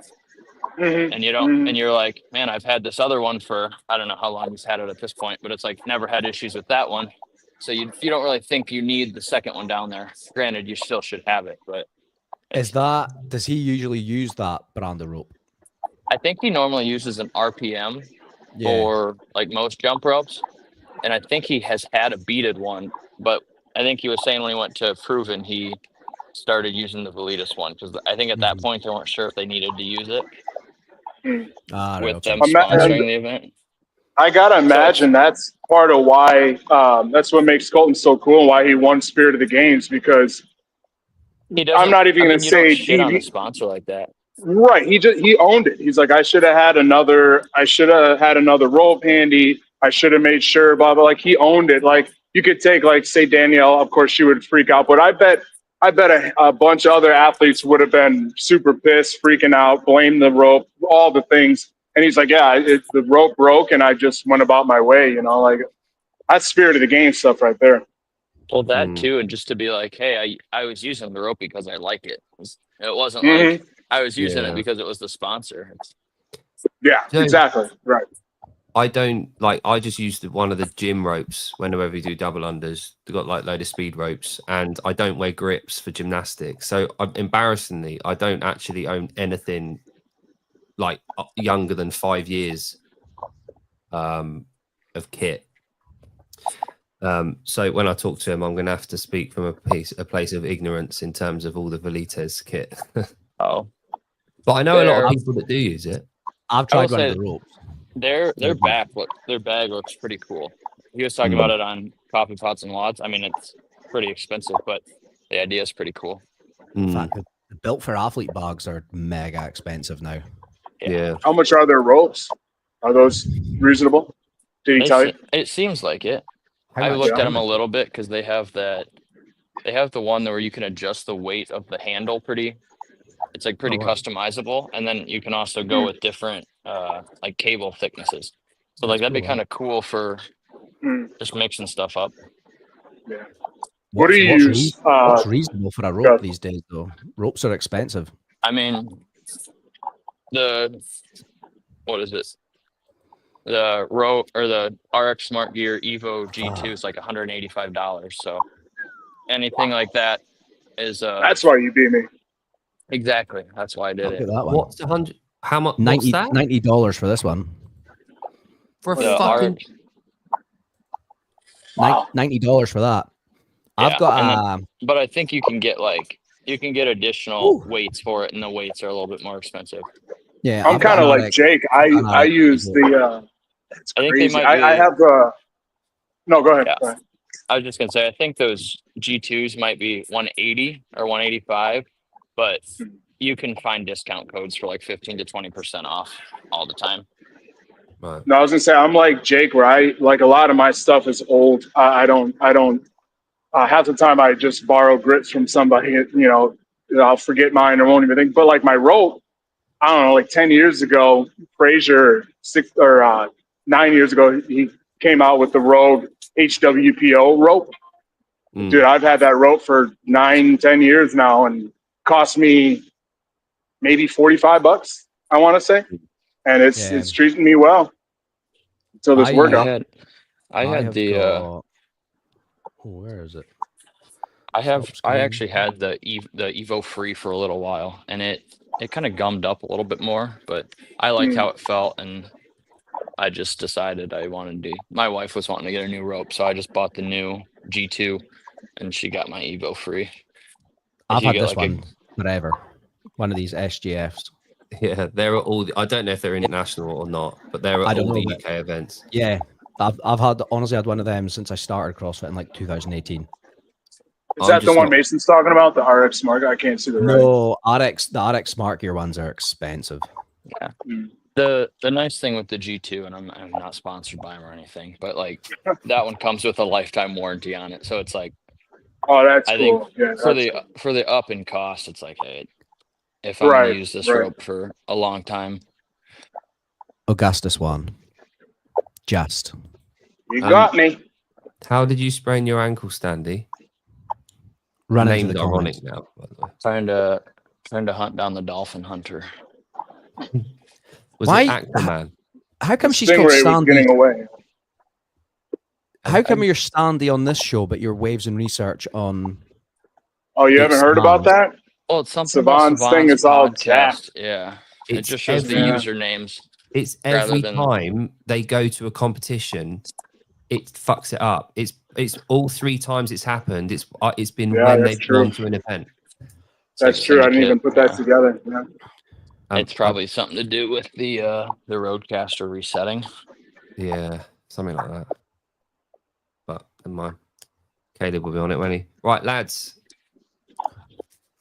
B: Mhm.
C: and you don't, and you're like, man, I've had this other one for I don't know how long he's had it at this point, but it's like never had issues with that one. So you don't really think you need the second one down there. Granted, you still should have it, but
D: Does he usually use that brand of rope?
C: I think he normally uses an RPM
D: Yeah.
C: for like most jump ropes. And I think he has had a beaded one, but I think he was saying when he went to Proven, he started using the Velitas one because I think at that
D: Mhm.
C: point they weren't sure if they needed to use it
D: Right,
C: with
D: okay.
C: them
B: I'm not-
C: sponsoring the event.
B: I gotta imagine that's part of why that's what makes Colton so cool and why he won Spirit of the Games, because
C: He doesn't.
B: I'm not even
C: I
B: gonna
C: mean, you don't
B: say
C: shit on a
B: he
C: sponsor like that.
B: right. He owned it. He's like, I should have had another rope handy. I should have made sure, blah blah. Like he owned it. Like you could take like say Danielle, of course she would freak out, but I bet a bunch of other athletes would have been super pissed, freaking out, blame the rope, all the things. And he's like, yeah, the rope broke, and I just went about my way. You know, like that's Spirit of the Game stuff right there.
C: Well, that
A: Mm.
C: too, and just to be like, hey, I was using the rope because I like it. It wasn't
B: Mhm.
C: like I was using
A: Yeah.
C: it because it was the sponsor.
B: Yeah,
A: So-
B: exactly. Right.
A: I don't like. I just use one of the gym ropes whenever we do double unders. They've got like load of speed ropes, and I don't wear grips for gymnastics. So embarrassingly, I don't actually own anything like younger than 5 years of kit. So when I talk to him, I'm going to have to speak from a place of ignorance in terms of all the Velitas kit.
C: Oh,
A: But I know a lot of
C: Fair.
A: people that do use it.
D: I've
C: I
D: tried
C: will
D: one of
C: say-
D: the ropes.
C: their
D: Mhm.
C: bag looks pretty cool. He was talking about it on Coffee Pots and Lots. I mean, it's pretty expensive, but the idea is pretty cool.
D: In
A: Mm,
D: fact, the built for athlete bags are mega expensive now.
A: yeah.
B: How much are their ropes? Are those reasonable? Did he tell you?
C: It seems like it.
D: How
C: I
D: much?
C: looked at
B: Yeah.
C: them a little bit because they have the one where you can adjust the weight of the handle pretty. It's like pretty
D: Oh, wow.
C: customizable, and then you can also go with different like cable thicknesses. So like
D: That's
C: that'd be
D: cool,
C: kind of cool for
B: Mm.
C: just mixing stuff up.
B: Yeah. What do you use?
D: What's reasonable for a rope
B: go.
D: these days, though? Ropes are expensive.
C: I mean, what is this? The rope or the RX Smart Gear Evo G2 is like $185. So anything like that is
B: That's why you beat me.
C: exactly. That's why I did
D: Look at
C: it.
D: that one.
A: What's 100? How much? What's that?
D: $90 for this one.
A: For a
C: The
A: fucking.
C: RX,
B: Wow.
D: $90 for that. I've
C: Yeah,
D: got
C: but I think you can get additional weights for it, and the weights are a little bit more expensive.
D: yeah.
B: I'm
D: I've got
B: kind of
D: an
B: like
D: RX.
B: Jake. I use the. It's
C: I think
B: crazy.
C: they might
B: I
C: be-
B: have the. No, go ahead.
C: Yeah.
B: Go ahead.
C: I was just gonna say, I think those G2s might be 180 or 185, but you can find discount codes for like 15 to 20% off all the time.
A: Right.
B: No, I was gonna say I'm like Jake, where I like a lot of my stuff is old. I don't. Half the time I just borrow grits from somebody. I'll forget mine or won't even think. But like my rope, I don't know, like 10 years ago, Frazier 9 years ago, he came out with the Rogue HWPO rope.
A: Mm.
B: Dude, I've had that rope for 9-10 years now, and cost me maybe $45, I want to say, and it's treating me well until this workout.
C: I had the
D: where is it?
C: I actually had the Evo Free for a little while, and it kind of gummed up a little bit more, but I liked how it felt, and I just decided I wanted to. My wife was wanting to get a new rope, so I just bought the new G2, and she got my Evo Free.
D: I've had this one forever. One of these SGFs.
A: Yeah, they're at all. I don't know if they're international or not, but they're at all the UK events.
D: Yeah, I've honestly had one of them since I started CrossFit in like 2018.
B: Is that the one Mason's talking about? The RX Smart? I can't see the
D: No, the RX Smart Gear ones are expensive.
C: Yeah. The nice thing with the G2, and I'm not sponsored by them or anything, but like that one comes with a lifetime warranty on it, so it's like,
B: oh, that's
C: I
B: cool.
C: think for the up in cost, it's like, hey, if I'm gonna use this rope for a long time.
D: Augustus one. Just.
B: You got me.
A: How did you sprain your ankle, Standy?
D: Named
A: ironic now, by the way.
C: Trying to hunt down the dolphin hunter.
A: Was it Aquaman?
D: How come she's called Standy?
B: Getting away.
D: How come you're Standy on this show, but your Waves and Research on?
B: Oh, you haven't heard about that?
C: Well, it's something
B: Savon's thing is all jacked.
C: Yeah, it just shows the usernames.
A: It's every time they go to a competition, it fucks it up. It's all 3 times it's happened. It's been when they've gone to an event.
B: That's true. I didn't even put that together. Yeah.
C: It's probably something to do with the Roadcaster resetting.
A: Yeah, something like that. But never mind. Caleb will be on it, won't he? Right, lads.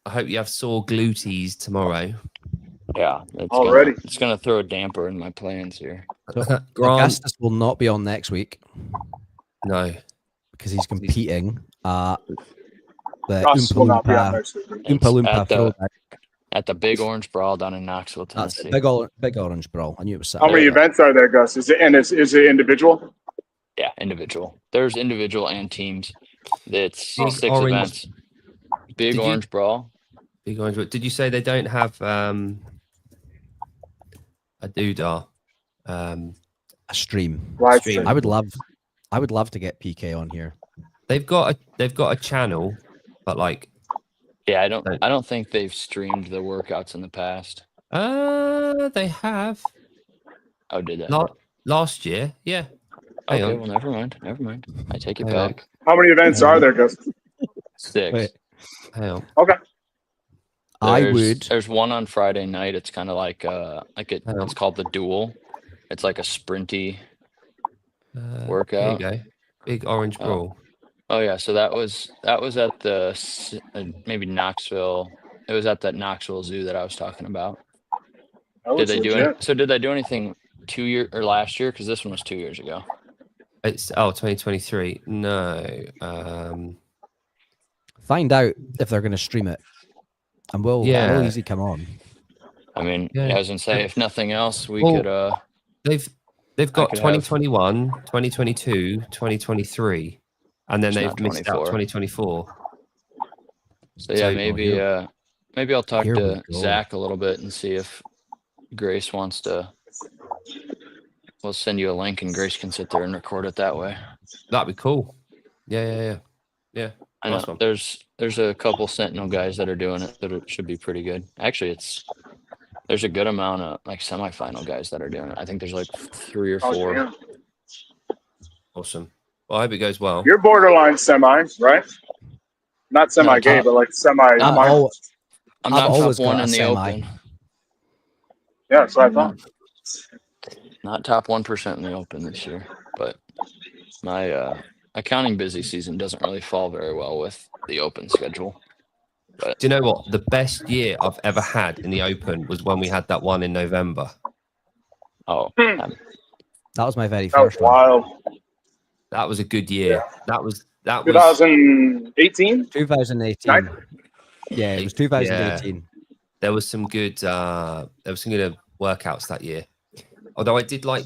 A: I hope you have sore glutees tomorrow.
C: Yeah, it's gonna throw a damper in my plans here.
D: Augustus will not be on next week.
A: No,
D: because he's competing at the
C: Oompa Loompa at the Big Orange Brawl down in Knoxville, Tennessee.
D: Big Orange Brawl. I knew it was
B: Saturday. How many events are there, Gus? Is it individual?
C: Yeah, individual. There's individual and teams. It's 6 events. Big Orange Brawl.
A: Big Orange. Did you say they don't have a doodah?
D: A stream.
B: Stream.
D: I would love to get PK on here.
A: They've got a channel, but like,
C: yeah, I don't think they've streamed the workouts in the past.
A: They have.
C: Oh, did they?
A: Last year, yeah.
C: Okay, well, never mind. I take it back.
B: How many events are there, Gus?
C: 6.
A: Wait. Hang on.
B: Okay.
C: There's one on Friday night. It's kind of like it's called the Duel. It's like a sprinty workout.
A: There you go. Big Orange Brawl.
C: Oh yeah, so that was at the maybe Knoxville. It was at that Knoxville Zoo that I was talking about. Did they do anything 2 year or last year? Because this one was 2 years ago.
A: It's 2023. No.
D: Find out if they're going to stream it, and we'll easily come on.
C: I mean, I was gonna say, if nothing else, we could.
A: They've got 2021, 2022, 2023. and then
C: It's
A: they've
C: not
A: missed out
C: 24.
A: 2024.
C: So yeah,
A: So,
C: maybe I'll talk
D: Here we
C: to
D: go.
C: Zach a little bit and see if Grace wants to. We'll send you a link and Grace can sit there and record it that way.
A: That'd be cool. Yeah.
C: I know
A: Nice one.
C: there's a couple Sentinel guys that are doing it that it should be pretty good. Actually, there's a good amount of like semifinal guys that are doing it. I think there's like 3 or 4.
B: damn.
A: Awesome. Well, I hope it goes well.
B: You're borderline semi, right? Not semi-gay,
D: No,
B: but like semi.
C: I'm
D: I've
B: minor.
C: I'm
D: I've
C: not
D: always
C: top 1
D: got a
C: in the
D: semi.
C: open.
B: Yeah, so I thought.
C: Not top 1% in the open this year, but my accounting busy season doesn't really fall very well with the open schedule.
A: Do you know what? The best year I've ever had in the Open was when we had that one in November.
C: Oh,
B: Hmm.
D: That was my very
B: That was
D: first one.
B: wild.
A: That was a good year. That was
B: 2018?
D: 2018.
B: Nine?
D: Yeah, it was 2018.
A: there was some good workouts that year. Although I did like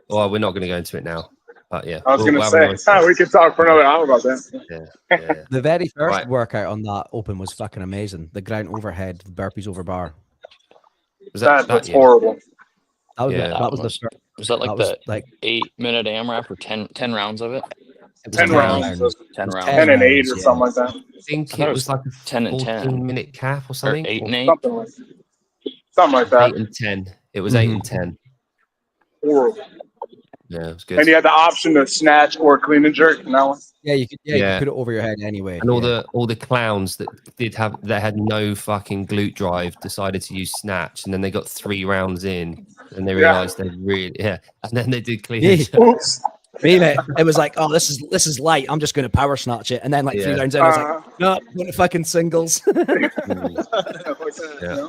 A: well, we're not going to go into it now. But yeah,
B: I was going
A: we'll
B: to
A: have
B: say,
A: another-
B: we could talk for another hour about that.
A: yeah.
D: The very first
A: Right.
D: workout on that open was fucking amazing. The ground overhead, the burpees over bar.
A: Was that
B: That's
A: year?
B: horrible.
D: That was
A: Yeah.
D: that was
C: Was
D: the
C: was that like
D: that was
C: the
D: like
C: 8-minute AMRAP or 10 rounds of it?
D: it was
B: 10
D: 10
B: rounds.
D: rounds.
C: 10 rounds.
B: 10 and 8 or
D: yeah.
B: something like that.
A: I think
C: I thought
A: it
C: it
A: was like a
C: 10 and 10.
A: 14-minute cap or
C: Or
A: something.
C: 8 and 8.
B: Something like that.
A: 8 and 10. It was 8
D: Mhm.
A: and 10.
B: Horrible.
A: Yeah, it was good.
B: And you had the option to snatch or clean and jerk in that one.
D: Yeah, you could you
A: Yeah.
D: could put it over your head anyway.
A: And
D: yeah.
A: all the clowns that had no fucking glute drive decided to use snatch, and then they got 3 rounds in, and they
B: Yeah.
A: realized they really and then they did clean.
D: Yeah.
A: and jerk.
B: Oops.
D: Me, mate, it was like, oh, this is light. I'm just going to power snatch it, and then like 3
A: Yeah.
D: rounds in, I was like, no, I'm going to fucking singles.
A: Yeah.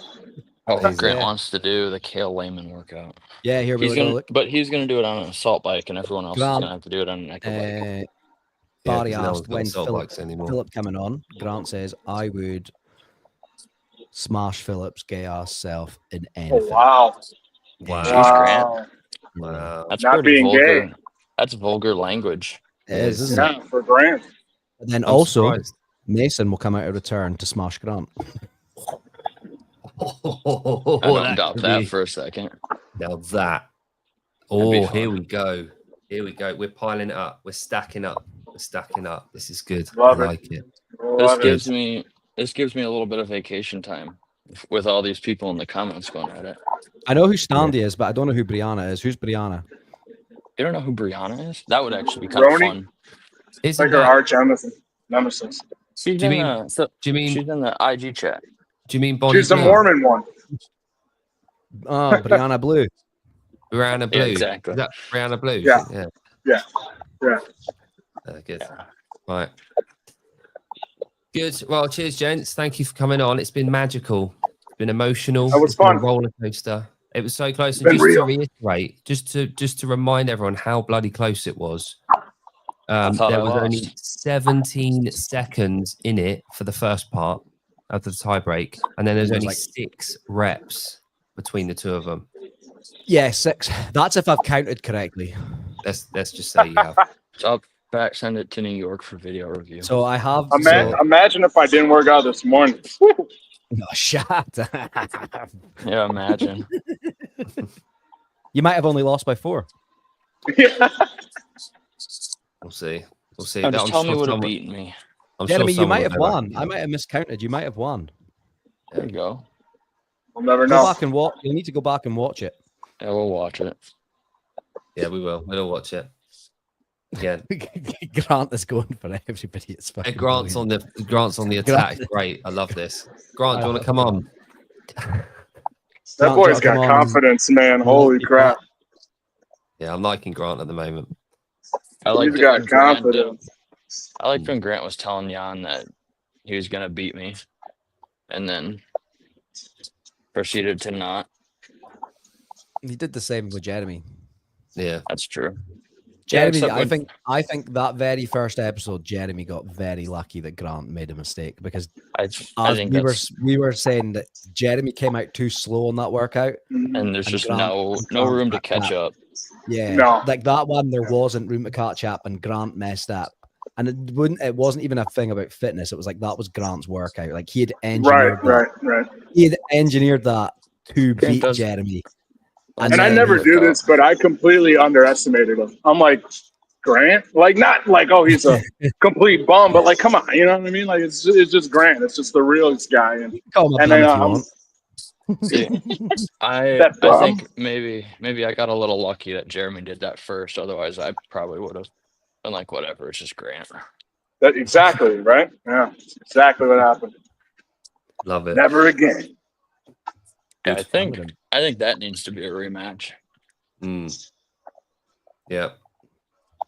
C: Oh,
A: Amazing.
C: Grant
D: Yeah.
C: wants to do the Kale Lehman workout.
D: Yeah, here we
C: He's
D: go.
C: gonna,
D: Look,
C: but he's gonna do it on an assault bike, and everyone else is
D: Grant,
C: gonna have to do it on an echo bike.
D: Barry
A: Yeah, 'cause no one's
D: asked
A: got
D: when
A: assault
D: Philip,
A: bikes anymore.
D: Philip coming on. Grant says I would smash Philip's gay ass self in
B: Oh,
D: anything.
B: wow.
A: Wow.
C: Jeez, Grant.
A: Wow.
C: That's
B: Not
C: pretty
B: being
C: vulgar.
B: gay.
C: That's vulgar language.
D: It is, isn't it?
B: Yeah, for Grant.
D: And then
A: I'm
D: also
A: surprised.
D: Mason will come out of return to smash Grant.
C: I don't
A: that
C: doubt
A: could
C: that
A: be-
C: for a second.
A: Now that.
C: be
A: Oh,
C: fun.
A: here we go. Here we go. We're piling it up. We're stacking up. We're stacking up. This is good.
B: Love
A: I
B: it.
A: like it.
C: This
B: Love it.
C: gives me a little bit of vacation time with all these people in the comments going at it.
D: I know who Standy is, but I don't know who Brianna is. Who's Brianna?
C: You don't know who Brianna is? That would actually be kind of
B: Roni?
C: fun.
A: Isn't
B: Like her
A: that,
B: arch nemesis.
C: She's
A: Do you
C: in
A: mean-
C: the
A: do you mean
C: she's in the IG chat.
A: do you mean Bonnie
B: She's the
A: Blue?
B: Mormon one.
D: Oh, Brianna Blue.
A: Brianna Blue.
C: exactly.
A: Is that Brianna Blue?
B: Yeah.
A: Yeah.
B: Yeah.
A: Good.
C: Yeah.
A: Right. Good. Well, cheers, gents. Thank you for coming on. It's been magical. It's been emotional.
B: That was
A: It's been a
B: fun.
A: roller coaster. It was so close.
B: It's been
A: And just to
B: real.
A: reiterate, just to remind everyone how bloody close it was.
C: thought
A: There
C: I
A: was only
C: lost.
A: 17 seconds in it for the first part of the tiebreak, and then there's
D: It was
A: only
D: like-
A: 6 reps between the two of them.
D: Yeah, 6. That's if I've counted correctly.
A: Let's just say you have.
C: So I'll back send it to New York for video review.
D: So I have.
B: Imagine if I didn't work out this morning. Woo.
D: No, shut.
C: Yeah, imagine.
D: You might have only lost by 4.
B: Yeah.
A: We'll see. We'll see.
C: No,
A: That-
C: just
A: I'm
C: tell me
A: sure
C: would have
A: someone-
C: beaten me.
A: I'm sure
D: Jeremy, you
A: someone
D: might have
A: will go back.
D: won. I might have miscounted. You might have won.
C: There you go.
B: We'll never
D: Go
B: know.
D: back and watch. You need to go back and watch it.
C: Yeah, we'll watch it.
A: Yeah, we will. We'll watch it. Again.
D: Grant is going for everybody. It's
A: Hey,
D: fucking
A: Grant's
D: brilliant.
A: on the attack. Great. I love this. Grant, do you want to come on?
B: That boy's
D: Come
B: got
D: on.
B: confidence, man. Holy crap.
A: Yeah, I'm liking Grant at the moment.
C: I like
B: He's got confidence.
C: I liked when Grant was telling Jan that he was gonna beat me, and then proceeded to not.
D: He did the same with Jeremy.
A: Yeah.
C: That's true.
D: Jeremy,
C: except
D: I
C: when-
D: think that very first episode, Jeremy got very lucky that Grant made a mistake because
C: I
D: as
C: think
D: we were saying that Jeremy came out too slow on that workout.
B: Mhm.
C: and there's
D: and
C: just
D: Grant-
C: no
D: Grant
C: room to
D: backed
C: catch
D: that.
C: up.
D: Yeah,
B: No.
D: like that one, there wasn't room to catch up, and Grant messed up. And it wasn't even a thing about fitness. It was like that was Grant's workout. Like he had engineered
B: right.
D: He had engineered that to
C: Grant
D: beat
C: does-
D: Jeremy.
B: And I
D: then
B: never
D: he-
B: do this, but I completely underestimated him. I'm like, Grant? Like, not like, oh, he's a complete bum, but like, come on, you know what I mean? Like, it's just Grant. It's just the realest guy. And
D: call him a
B: and
D: bum
B: then
D: if you want.
C: See, I
B: That bum.
C: think maybe I got a little lucky that Jeremy did that first. Otherwise, I probably would have been like, whatever, it's just Grant.
B: that exactly, right? Yeah, that's exactly what happened.
A: Love it.
B: Never again.
C: Yeah, I
A: Good.
C: think that needs to be a rematch.
A: Yeah.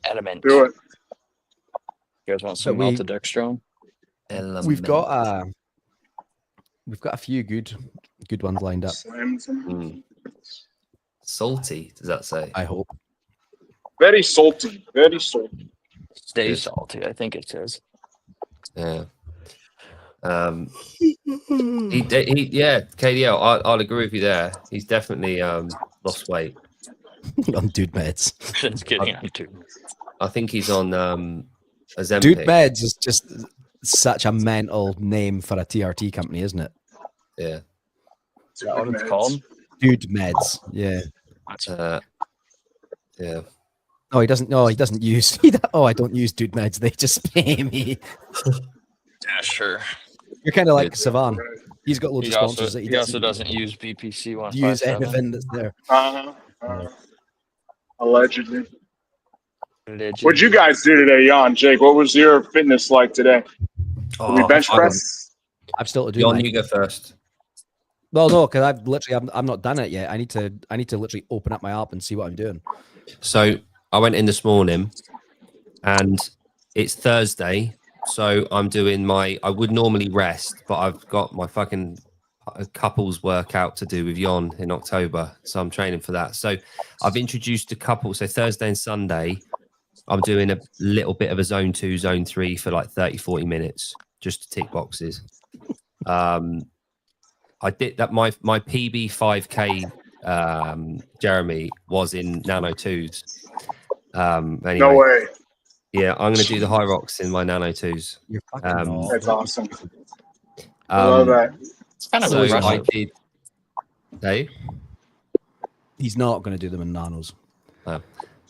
C: Adamant.
B: Do it.
C: You guys want some
D: we-
C: maltodextrin?
D: We've got a few good ones lined up.
B: Slam some.
A: Salty, does that say?
D: I hope.
B: Very salty. Very salty.
C: Stay
A: Good.
C: salty, I think it says.
A: Yeah. Yeah, KDL, I'll agree with you there. He's definitely lost weight.
D: On dude meds.
C: Since getting on too.
A: I think he's on Ozempic.
D: Dude meds is just such a mental name for a TRT company, isn't it?
A: Yeah.
C: Is that what it's called?
D: Dude meds. Yeah.
A: Yeah.
D: Oh, he doesn't. No, he doesn't use. I don't use dude meds. They just pay me.
C: Yeah, sure.
D: You're kind of like
A: Good.
D: Savan. He's got loads
C: He
D: of sponsors
C: also,
D: that
C: he also doesn't use BPC 157.
D: use anything that's there.
B: Allegedly.
C: Allegedly.
B: What'd you guys do today, Jan? Jake, what was your fitness like today? Did we bench press?
D: I'm still to do.
A: Jon,
D: mine.
A: you go first.
D: Well, no, because I've literally I'm not done it yet. I need to literally open up my app and see what I'm doing.
A: So I went in this morning and it's Thursday. So I'm doing I would normally rest, but I've got my fucking couples workout to do with Jon in October. So I'm training for that. So I've introduced a couple. So Thursday and Sunday, I'm doing a little bit of a zone 2, zone 3 for like 30, 40 minutes just to tick boxes. I did that. My PB 5K, Jeremy, was in Nano 2s. Anyway,
B: No way.
A: yeah, I'm going to do the high rocks in my Nano 2s.
D: You're fucking not.
B: That's awesome. I love that.
C: It's kind of
A: So I
C: impressive.
A: did. Dave?
D: He's not going to do them in nanos.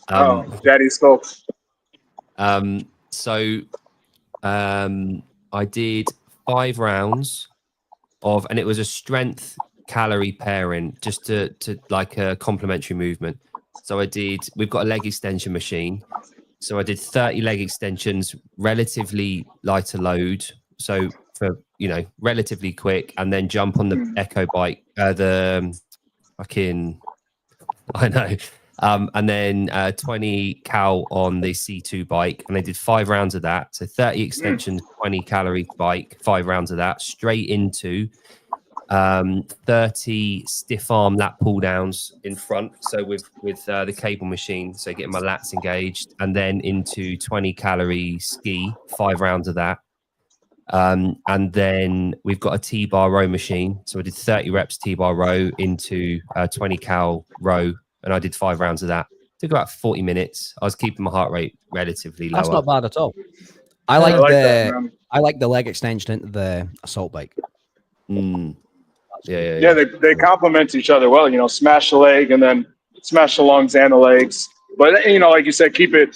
B: Daddy spoke.
A: So I did 5 rounds of, and it was a strength calorie pairing, just to like a complementary movement. So we've got a leg extension machine. So I did 30 leg extensions, relatively lighter load. So for, relatively quick, and then jump on the Echo bike, and then 20 cal on the C2 bike. And I did 5 rounds of that. So 30 extensions, 20 calorie bike, 5 rounds of that, straight into 30 stiff arm lat pull downs in front. So with the cable machine, so getting my lats engaged, and then into 20 calorie ski, 5 rounds of that. And then we've got a T-bar row machine. So I did 30 reps T-bar row into 20 cal row, and I did 5 rounds of that. Took about 40 minutes. I was keeping my heart rate relatively low.
D: That's not bad at all. I like
B: that, man.
D: I like the leg extension into the assault bike.
B: Yeah, they complement each other well. Smash the leg and then smash the lungs and the legs. But like you said, keep it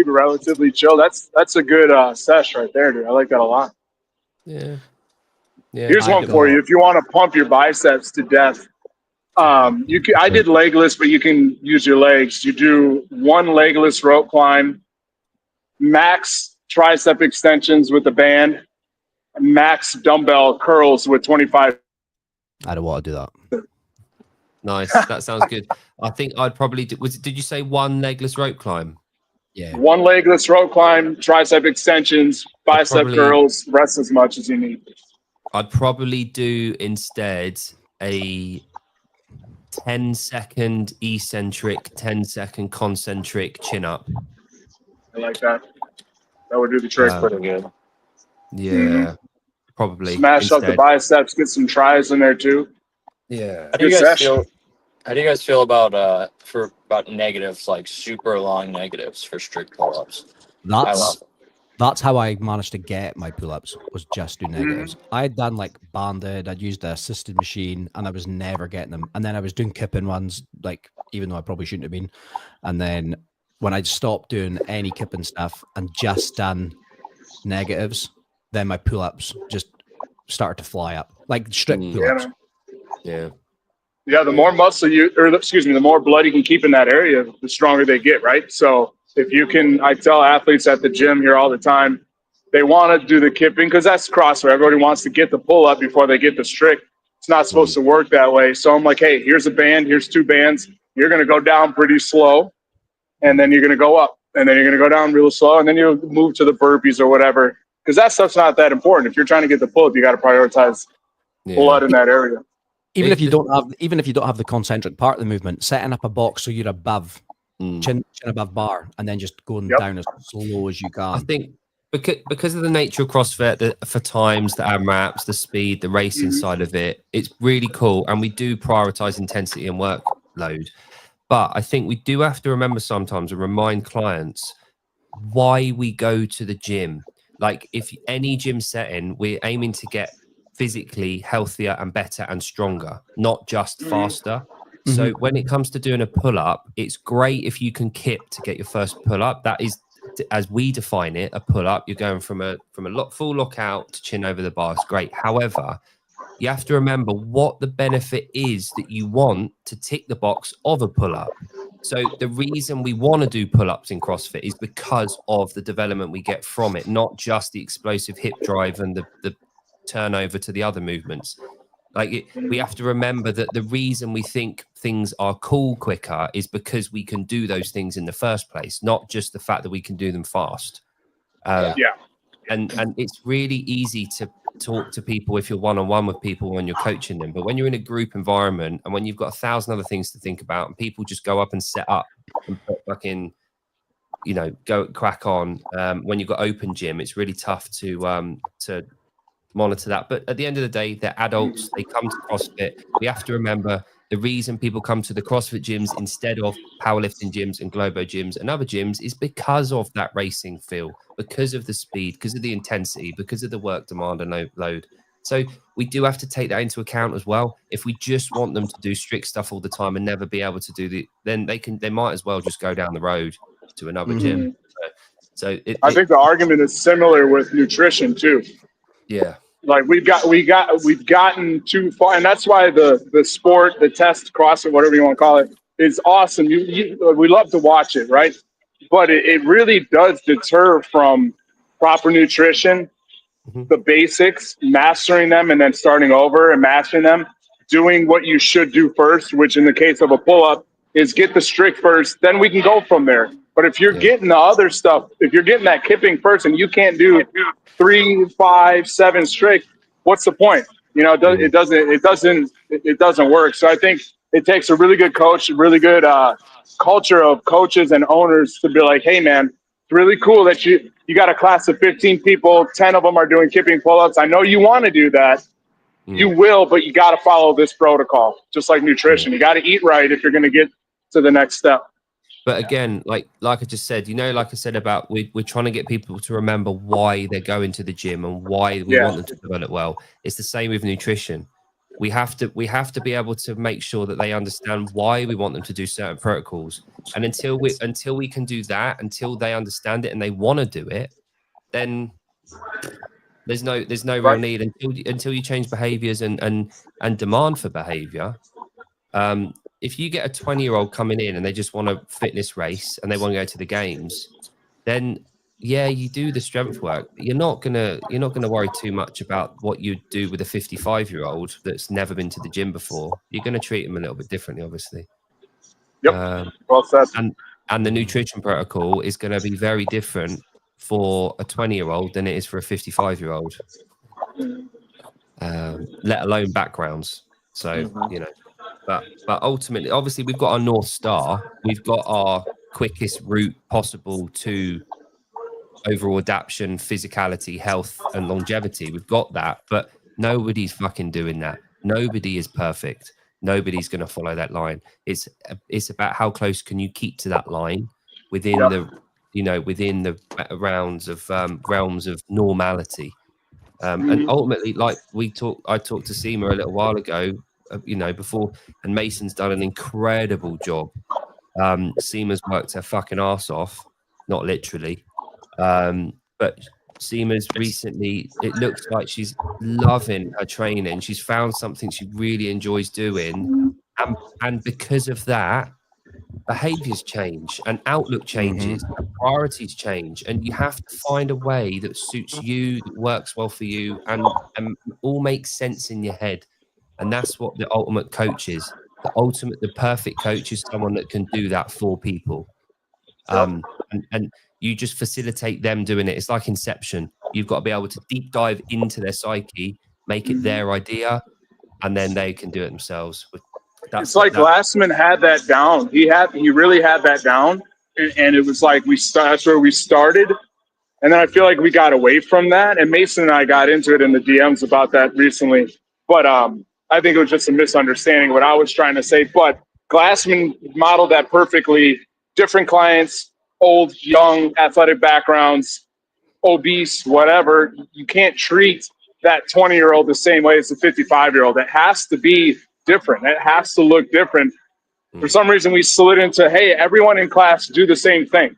B: relatively chill. That's a good sesh right there, dude. I like that a lot.
A: Yeah.
B: Here's one for you. If you want to pump your biceps to death, I did legless, but you can use your legs. You do 1 legless rope climb, max tricep extensions with the band, max dumbbell curls with 25.
D: I don't want to do that.
A: Nice. That sounds good. I think I'd probably do. Did you say 1 legless rope climb?
D: Yeah.
B: 1 legless rope climb, tricep extensions, bicep curls, rest as much as you need.
A: I'd probably do instead a 10-second eccentric, 10-second concentric chin up.
B: I like that. That would do the trick.
C: Pretty good.
A: Yeah, probably.
B: Smash up the
A: instead.
B: biceps, get some tries in there too.
A: Yeah.
C: How do you
B: Good
C: guys
B: session.
C: How do you guys feel about negatives, like super long negatives for strict pull-ups?
D: That's how I managed to get my pull-ups, was just do negatives. I'd done like banded, I'd used the assisted machine, and I was never getting them. And then I was doing kipping ones, like even though I probably shouldn't have been. And then when I'd stopped doing any kipping stuff and just done negatives, then my pull-ups just started to fly up, like strict pull-ups.
A: Yeah.
B: Yeah, the more muscle the more blood you can keep in that area, the stronger they get, right? So if you can, I tell athletes at the gym here all the time, they want to do the kipping because that's CrossFit. Everybody wants to get the pull up before they get the strict. It's not supposed to work that way. So I'm like, hey, here's a band, here's 2 bands. You're going to go down pretty slow, and then you're going to go up, and then you're going to go down real slow, and then you'll move to the burpees or whatever. Because that stuff's not that important. If you're trying to get the pull up, you got to prioritize blood in that area.
D: Even if you don't have the concentric part of the movement, setting up a box so you're above chin above bar, and then just going down as slow as you can.
A: I think because of the nature of CrossFit, for times, the AMRAPs, the speed, the racing side of it, it's really cool, and we do prioritize intensity and workload. But I think we do have to remember sometimes and remind clients why we go to the gym. Like, if any gym setting, we're aiming to get physically healthier and better and stronger, not just faster. So when it comes to doing a pull-up, it's great if you can kip to get your first pull-up. That is, as we define it, a pull-up. You're going from a full lockout to chin over the bar. It's great. However, you have to remember what the benefit is that you want to tick the box of a pull-up. So the reason we want to do pull-ups in CrossFit is because of the development we get from it, not just the explosive hip drive and the turnover to the other movements. We have to remember that the reason we think things are cool quicker is because we can do those things in the first place, not just the fact that we can do them fast. And it's really easy to talk to people if you're one-on-one with people when you're coaching them, but when you're in a group environment and when you've got 1,000 other things to think about and people just go up and set up and put fucking, go crack on, when you've got open gym, it's really tough to monitor that. But at the end of the day, they're adults, they come to CrossFit. We have to remember the reason people come to the CrossFit gyms instead of powerlifting gyms and Globo gyms and other gyms is because of that racing feel, because of the speed, because of the intensity, because of the work demand and load. So we do have to take that into account as well. If we just want them to do strict stuff all the time and never be able to do then they might as well just go down the road to another gym. So I
B: think the argument is similar with nutrition too.
A: Yeah.
B: Like we've gotten too far, and that's why the sport, the test, CrossFit, whatever you want to call it, is awesome. We love to watch it, right? But it really does deter from proper nutrition, the basics, mastering them, and then starting over and mastering them, doing what you should do first, which in the case of a pull-up is get the strict first, then we can go from there. But if you're getting the other stuff, if you're getting that kipping first and you can't do 3, 5, 7 strict, what's the point? It doesn't work. So I think it takes a really good coach, a really good culture of coaches and owners to be like, hey man, it's really cool that you got a class of 15 people, 10 of them are doing kipping pull-ups. I know you want to do that. You will, but you got to follow this protocol, just like nutrition. You got to eat right if you're going to get to the next step.
A: But again, like I just said, like I said about we're trying to get people to remember why they're going to the gym and why we want them to develop well. It's the same with nutrition. We have to be able to make sure that they understand why we want them to do certain protocols. And until we can do that, until they understand it and they want to do it, then there's no real need until you change behaviors and demand for behavior. If you get a 20-year-old coming in and they just want a fitness race and they want to go to the games, then you do the strength work. You're not gonna worry too much about what you do with a 55-year-old that's never been to the gym before. You're gonna treat them a little bit differently, obviously.
B: Yep. Well said.
A: And the nutrition protocol is going to be very different for a 20-year-old than it is for a 55-year-old. Let alone backgrounds. So But ultimately, obviously, we've got our North Star. We've got our quickest route possible to overall adaptation, physicality, health, and longevity. We've got that, but nobody's fucking doing that. Nobody is perfect. Nobody's going to follow that line. It's about how close can you keep to that line within the, within the realms of normality. And ultimately, like I talked to Seema a little while ago, before, and Mason's done an incredible job. Seema's worked her fucking ass off, not literally, but Seema's recently, it looks like she's loving her training. She's found something she really enjoys doing, and because of that, behaviors change and outlook changes and priorities change, and you have to find a way that suits you, that works well for you, and all makes sense in your head. And that's what the ultimate coach is. The perfect coach is someone that can do that for people. And you just facilitate them doing it. It's like Inception. You've got to be able to deep dive into their psyche, make it their idea, and then they can do it themselves.
B: It's like Glassman had that down. He really had that down, and it was like that's where we started. And then I feel like we got away from that. And Mason and I got into it in the DMs about that recently. But I think it was just a misunderstanding what I was trying to say. But Glassman modeled that perfectly. Different clients, old, young, athletic backgrounds, obese, whatever. You can't treat that 20-year-old the same way as the 55-year-old. It has to be different. It has to look different. For some reason, we slid into, hey, everyone in class do the same thing.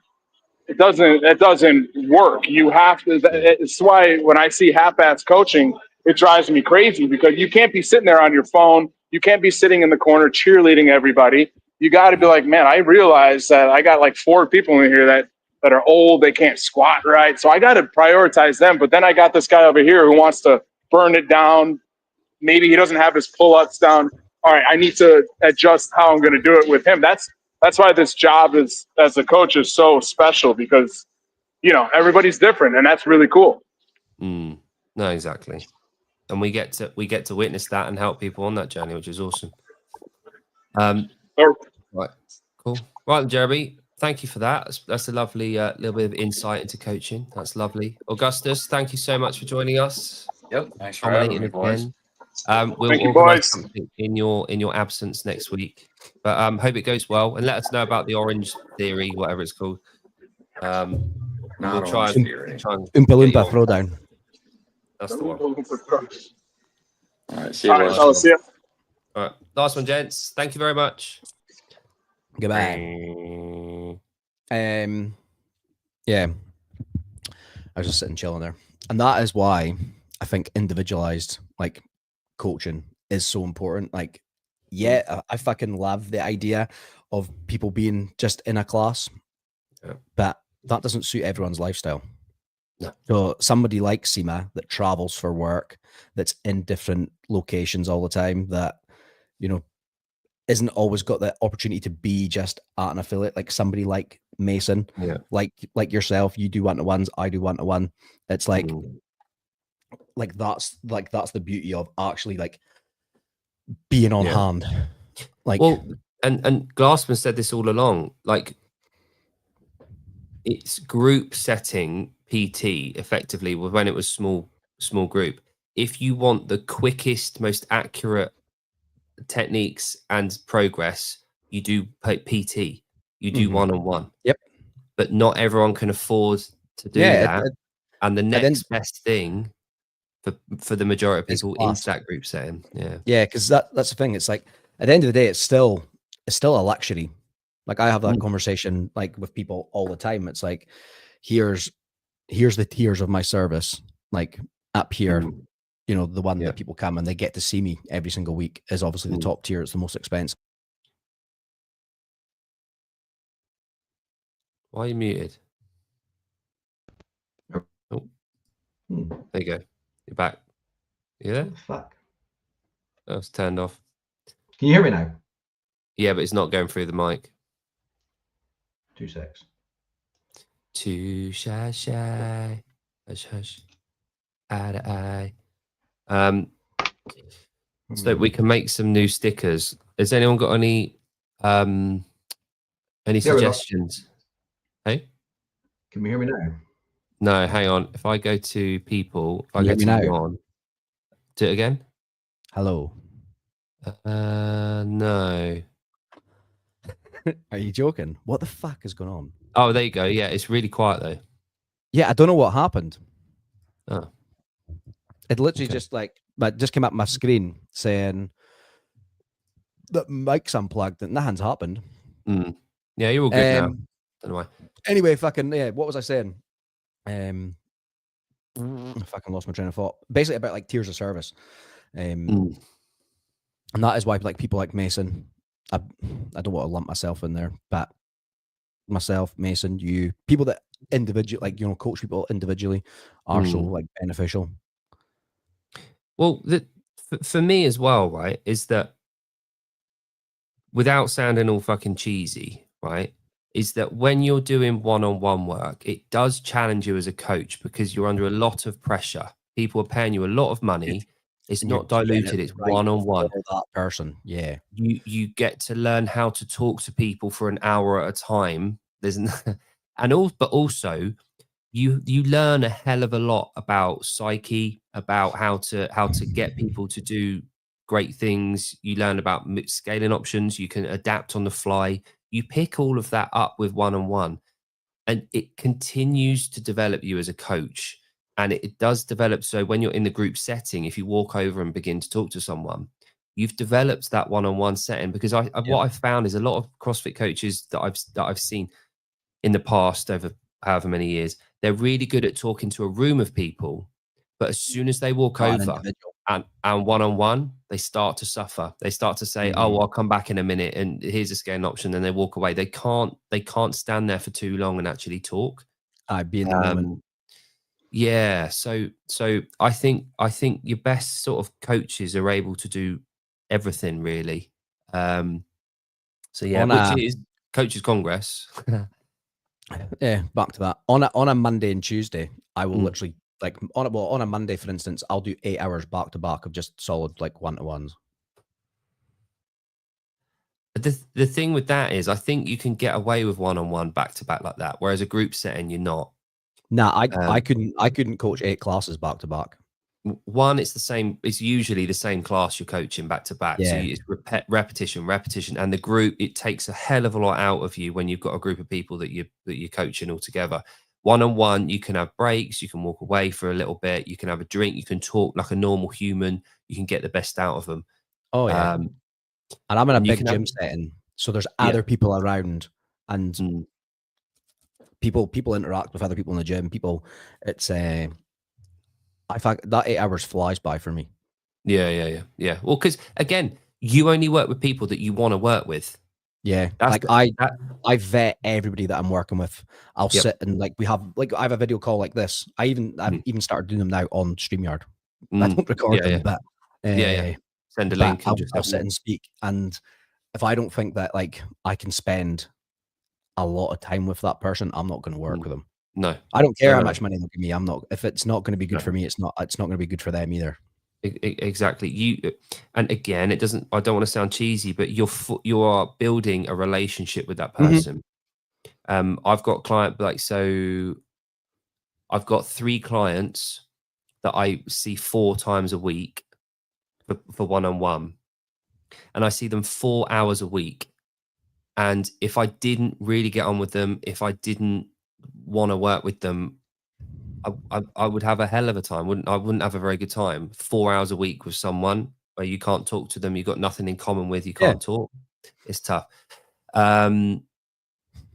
B: It doesn't work. You have to. It's why when I see half-ass coaching, it drives me crazy, because you can't be sitting there on your phone. You can't be sitting in the corner cheerleading everybody. You got to be like, man, I realize that I got like 4 people in here that are old. They can't squat right. So I got to prioritize them. But then I got this guy over here who wants to burn it down. Maybe he doesn't have his pull-ups down. All right, I need to adjust how I'm going to do it with him. That's why this job as a coach is so special, because, everybody's different, and that's really cool.
A: No, exactly. And we get to witness that and help people on that journey, which is awesome. Right, cool. Right, Jeremy, thank you for that. That's a lovely little bit of insight into coaching. That's lovely. Augustus, thank you so much for joining us.
E: Yep, thanks for having me, boys.
A: We'll organize something in your absence next week, but hope it goes well, and let us know about the Orange Theory, whatever it's called. We'll try and
D: Oompa Loompa Throwdown.
A: That's the one.
E: All right, see you.
B: I'll see you.
A: All right, last one, gents. Thank you very much.
D: Goodbye. Yeah, I was just sitting chilling there, and that is why I think individualized coaching is so important. I fucking love the idea of people being just in a class, but that doesn't suit everyone's lifestyle.
A: No.
D: So somebody like Seema that travels for work, that's in different locations all the time, that isn't always got the opportunity to be just at an affiliate. Like somebody like Mason, like yourself, you do one-to-ones, I do one-to-one. It's that's the beauty of actually being on hand.
A: And Glassman said this all along. It's group setting PT effectively when it was small group. If you want the quickest, most accurate techniques and progress, you do PT. You do one-on-one.
D: Yep.
A: But not everyone can afford to do that. And the next best thing for the majority of people is that group setting.
D: Yeah, because that's the thing. It's at the end of the day, it's still a luxury. I have that conversation with people all the time. It's here's the tiers of my service. Up here, the one that people come and they get to see me every single week is obviously the top tier. It's the most expensive.
A: Why are you muted? Oh. There you go. You're back. You there?
F: Fuck.
A: Oh, it's turned off.
F: Can you hear me now?
A: Yeah, but it's not going through the mic.
F: 2 secs.
A: Too shy. Hush. Eye to eye. So we can make some new stickers. Has anyone got any suggestions? Hey?
F: Can you hear me now?
A: No, hang on. If I go to people, if I go to on, do it again.
D: Hello.
A: No.
D: Are you joking? What the fuck is going on?
A: Oh, there you go. Yeah, it's really quiet though.
D: Yeah, I don't know what happened.
A: Oh,
D: It literally
A: okay.
D: just came up my screen saying that mic's unplugged and nothing's happened.
A: Yeah, you're all good now. Don't know why.
D: Anyway, fucking yeah. What was I saying? I fucking lost my train of thought. Basically about like tiers of service, and that is why like people like Mason. I don't want to lump myself in there, but myself, Mason, you, people that individually, like, you know, coach people individually are so like beneficial.
A: Well, for me as well, right, is that without sounding all fucking cheesy, right, is that when you're doing one-on-one work, it does challenge you as a coach because you're under a lot of pressure. People are paying you a lot of money. It's
D: And you're
A: not
D: getting
A: diluted.
D: it
A: It's
D: right
A: one-on-one.
D: for that person. Yeah.
A: You get to learn how to talk to people for an hour at a time. But also you learn a hell of a lot about psyche, about how to get people to do great things. You learn about scaling options. You can adapt on the fly. You pick all of that up with one-on-one, and it continues to develop you as a coach. And it does develop. So when you're in the group setting, if you walk over and begin to talk to someone, you've developed that one-on-one setting. Because what I've found is a lot of CrossFit coaches that I've seen in the past over however many years, they're really good at talking to a room of people, but as soon as they walk
D: Not an
A: over
D: individual.
A: and one-on-one, they start to suffer. They start to say, "Oh, well, I'll come back in a minute, and here's a scaling option," and they walk away. They can't stand there for too long and actually talk.
D: I'd be in the moment.
A: Yeah, so I think your best sort of coaches are able to do everything really. So yeah, which is Coaches Congress.
D: Yeah, back to that. On a Monday and Tuesday, I will literally like on a Monday, for instance, I'll do 8 hours back to back of just solid like one-to-ones.
A: The thing with that is, I think you can get away with one-on-one back to back like that, whereas a group setting, you're not.
D: Nah, I couldn't coach 8 classes back to back.
A: One, it's the same. It's usually the same class you're coaching back to back. So
D: Yeah.
A: it's repetition, and the group. It takes a hell of a lot out of you when you've got a group of people that you're coaching all together. One-on-one, you can have breaks. You can walk away for a little bit. You can have a drink. You can talk like a normal human. You can get the best out of them.
D: Oh yeah. And I'm in a big gym setting, so there's other people around, and people interact with other people in the gym. It's I fact that 8 hours flies by for me.
A: Yeah. Well, because again, you only work with people that you want to work with.
D: Yeah, like I vet everybody that I'm working with. I'll sit and like I have a video call like this. I've even started doing them now on StreamYard. I don't record them, but
A: send a link.
D: I'll sit and speak. And if I don't think that like I can spend a lot of time with that person, I'm not going to work with them.
A: No,
D: I don't care how much money they'll give me. I'm not. If it's not going to be good for me, it's not going to be good for them either.
A: Exactly. And again, it doesn't. I don't want to sound cheesy, but you are building a relationship with that person. I've got I've got 3 clients that I see 4 times a week for one-on-one, and I see them 4 hours a week. And if I didn't really get on with them, if I didn't want to work with them, I would have a hell of a time. I wouldn't have a very good time. 4 hours a week with someone where you can't talk to them, you've got nothing in common with, you can't talk. It's tough.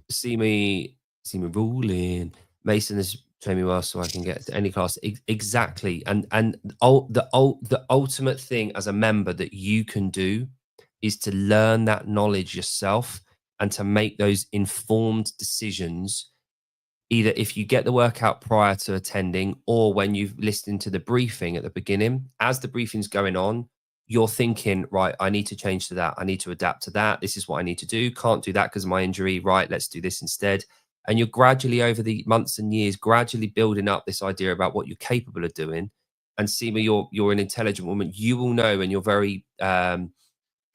A: See me ruling. Mason has trained me well, so I can get to any class. Exactly. And the ultimate thing as a member that you can do is to learn that knowledge yourself and to make those informed decisions. Either if you get the workout prior to attending or when you've listened to the briefing at the beginning, as the briefing's going on, you're thinking, right, I need to change to that. I need to adapt to that. This is what I need to do. Can't do that because of my injury. Right, let's do this instead. And you're gradually, over the months and years, gradually building up this idea about what you're capable of doing. And Seema, you're an intelligent woman. You will know, and you're very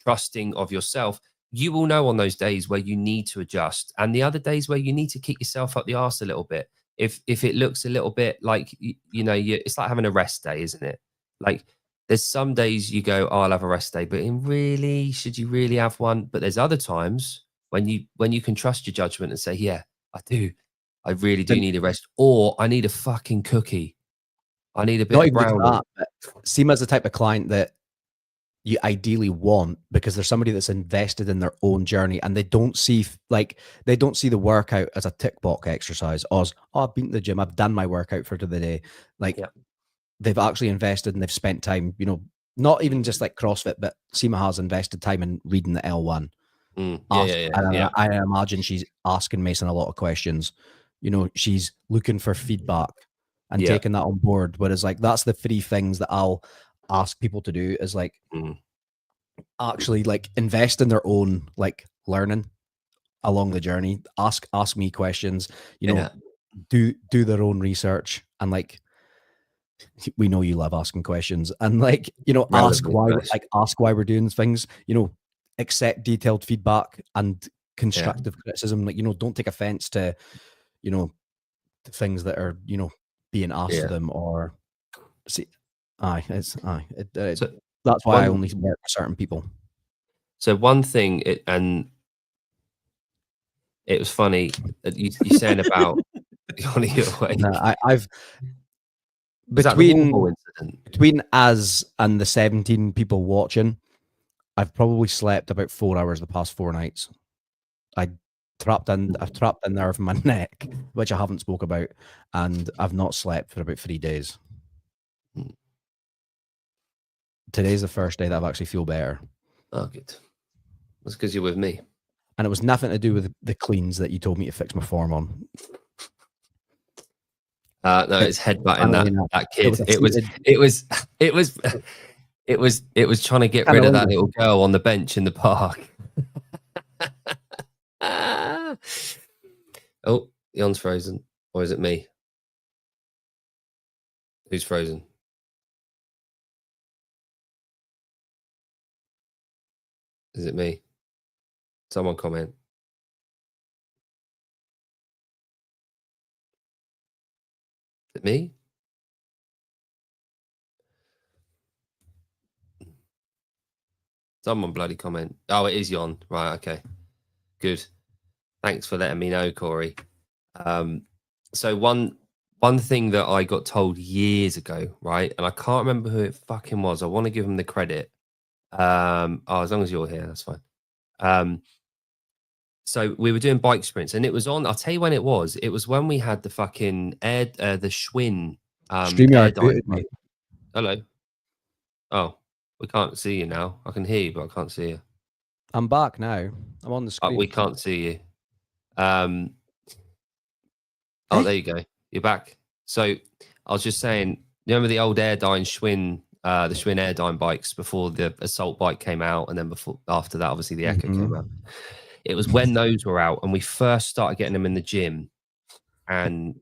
A: trusting of yourself. You will know on those days where you need to adjust, and the other days where you need to kick yourself up the arse a little bit. If it looks a little bit like it's like having a rest day, isn't it? Like there's some days you go, oh, I'll have a rest day, but in really, should you really have one? But there's other times when you can trust your judgment and say, yeah, I do. I really do need a rest, or I need a fucking cookie. I need a bit of brownie.
D: Seema's the type of client that you ideally want, because there's somebody that's invested in their own journey, and they don't see the workout as a tick box exercise. As, oh, I've been to the gym, I've done my workout for the day. Like, they've actually invested and they've spent time, you know, not even just like CrossFit, but Seema has invested time in reading the L1. I imagine she's asking Mason a lot of questions. You know, she's looking for feedback and taking that on board. Whereas, like, that's the 3 things that I'll ask people to do, is like actually like invest in their own like learning along the journey. Ask me questions. You know, do their own research, and like, we know you love asking questions, and like, you know, ask why we're doing things. You know, accept detailed feedback and constructive criticism. Like, you know, don't take offense to, you know, the things that are, you know, being asked of them, or see. That's why I only work with certain people.
A: So one thing, and it was funny you saying about
D: I've between us and the 17 people watching, I've probably slept about 4 hours the past 4 nights. I've trapped a nerve in my neck, which I haven't spoke about, and I've not slept for about 3 days. Today's the first day that I've actually feel better.
A: Oh, good. That's because you're with me.
D: And it was nothing to do with the cleans that you told me to fix my form on.
A: No, it's headbutting that kid. It was trying to get rid of that little girl on the bench in the park. Oh, Jon's frozen. Or is it me? Who's frozen? Is it me? Someone comment. Is it me? Someone bloody comment. Oh, it is Jon. Right, okay. Good. Thanks for letting me know, Corey. So one thing that I got told years ago, right? And I can't remember who it fucking was. I want to give him the credit. As long as you're here, that's fine. So we were doing bike sprints, and it was on. I'll tell you when it was. It was when we had the fucking the Schwinn.
D: StreamYard.
A: Hello. Oh, we can't see you now. I can hear you, but I can't see you.
D: I'm back now. I'm on the screen.
A: Oh, we can't see you. Oh, there you go. You're back. So I was just saying, you remember the old Airdyne Schwinn, the Schwinn Airdyne bikes before the Assault bike came out, and then after that, obviously the Echo came out. It was when those were out, and we first started getting them in the gym, and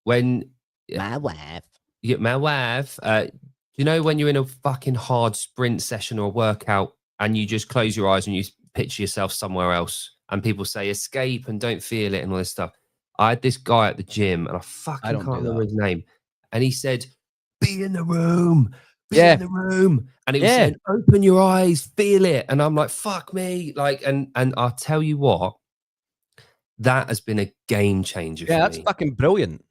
A: when
D: my wife,
A: you know, when you're in a fucking hard sprint session or a workout, and you just close your eyes and you picture yourself somewhere else, and people say escape and don't feel it and all this stuff. I had this guy at the gym, and I can't remember his name, and he said, "Be in the room." In the room, and it was saying, open your eyes, feel it, and I'm like, fuck me, like, and I'll tell you what, that has been a game changer for me.
D: That's fucking brilliant.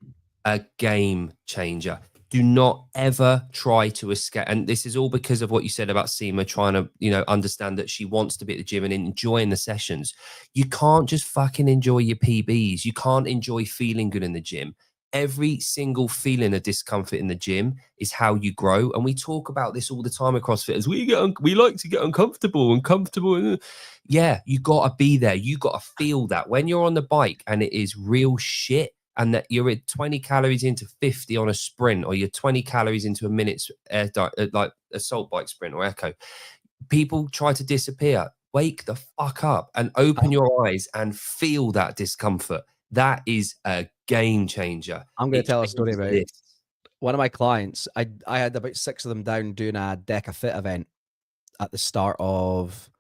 A: A game changer. Do not ever try to escape, and this is all because of what you said about Seema trying to, you know, understand that she wants to be at the gym and enjoying the sessions. You can't just fucking enjoy your PBs. You can't enjoy feeling good in the gym. Every single feeling of discomfort in the gym is how you grow. And we talk about this all the time at CrossFitters. We like to get uncomfortable. Yeah, you got to be there. You got to feel that when you're on the bike and it is real shit, and that you're at 20 calories into 50 on a sprint, or you're 20 calories into a minute's like Assault bike sprint or Echo. People try to disappear. Wake the fuck up and open your eyes and feel that discomfort. That is a game changer.
D: I'm going to tell a story about it. One of my clients, I had about 6 of them down doing a Deca Fit event at the start of,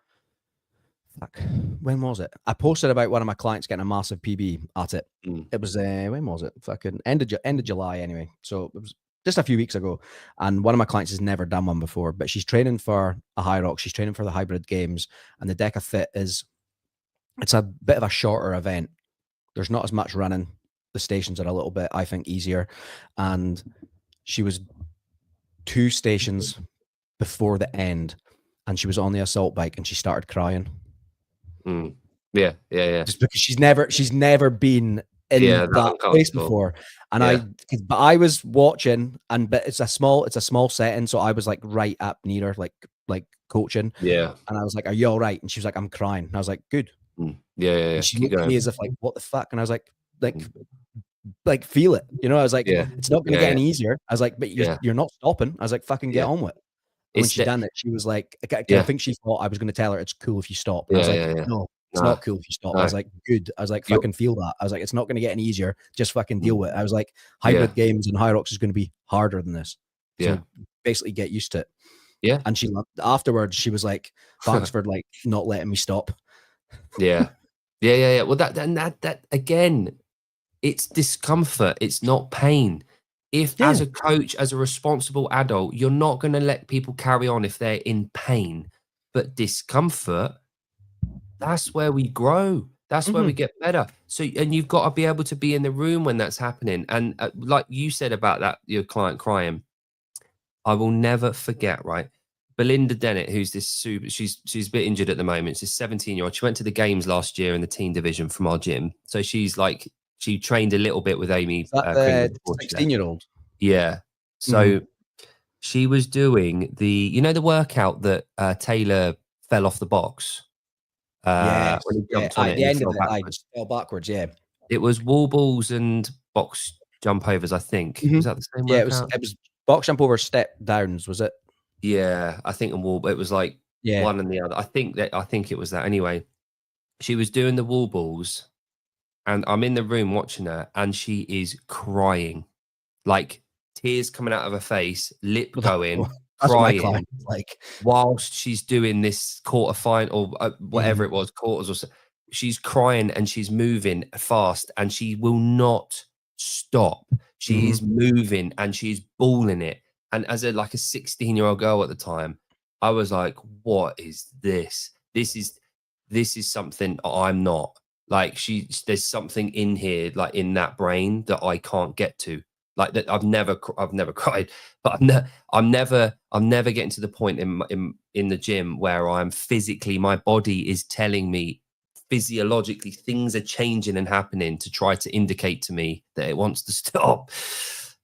D: when was it? I posted about one of my clients getting a massive PB at it. It was, when was it? Fucking end of July anyway. So it was just a few weeks ago, and one of my clients has never done one before, but she's training for a Hyrox. She's training for the hybrid games, and the Deca Fit it's a bit of a shorter event. There's not as much running. The stations are a little bit, I think, easier, and she was 2 stations before the end, and she was on the assault bike, and she started crying.
A: Yeah.
D: Just because she's never been in that place before, and but I was watching, but it's a small setting, so I was like right up near her, like coaching,
A: and
D: I was like, "Are you all right?" And she was like, "I'm crying." And I was like, "Good." And she looked at me as if like, "What the fuck?" And I was like feel it, you know. I was like, "It's not going to get any easier." I was like, "But you're not stopping." I was like, "Fucking get on with it." When she done it, she was like, I think she thought I was going to tell her it's cool if you stop. And I was like, "No, it's not cool if you stop." I was like, "Good." I was like, "Fucking feel that." I was like, "It's not going to get any easier. Just fucking deal with it." I was like, "Hybrid games and Hyrox is going to be harder than this. So basically get used to it."
A: Yeah.
D: And afterwards, she was like, "Thanks for like not letting me stop."
A: Yeah. Well, that again, it's discomfort. It's not pain. If as a coach, as a responsible adult, you're not going to let people carry on if they're in pain, but discomfort, that's where we grow. That's where we get better. So, and you've got to be able to be in the room when that's happening. And like you said about that, your client crying, I will never forget, right? Belinda Dennett, who's this she's a bit injured at the moment. She's a 17-year-old. She went to the games last year in the teen division from our gym. So she's like, she trained a little bit with Amy.
D: 16-year-old.
A: Yeah. So she was doing the workout that Taylor fell off the box. When he jumped on
D: at the end of it, I just fell backwards. Yeah.
A: It was wall balls and box jump overs, I think. Was that the same workout?
D: Yeah, it was box jump over step downs, was it?
A: Yeah, I think it was like one and the other. I think it was that. Anyway, she was doing the wall balls, and I'm in the room watching her, and she is crying, like tears coming out of her face, lip going, crying,
D: like
A: whilst she's doing this quarter final or whatever it was, quarters or so. She's crying and she's moving fast, and she will not stop. She is moving and she's bawling it. And as a 16-year-old girl at the time, I was like, "What is this? This is something I'm not." Like there's something in here, like in that brain that I can't get to. Like that, I've never cried, but I'm never getting to the point in the gym where I'm physically, my body is telling me physiologically things are changing and happening to try to indicate to me that it wants to stop.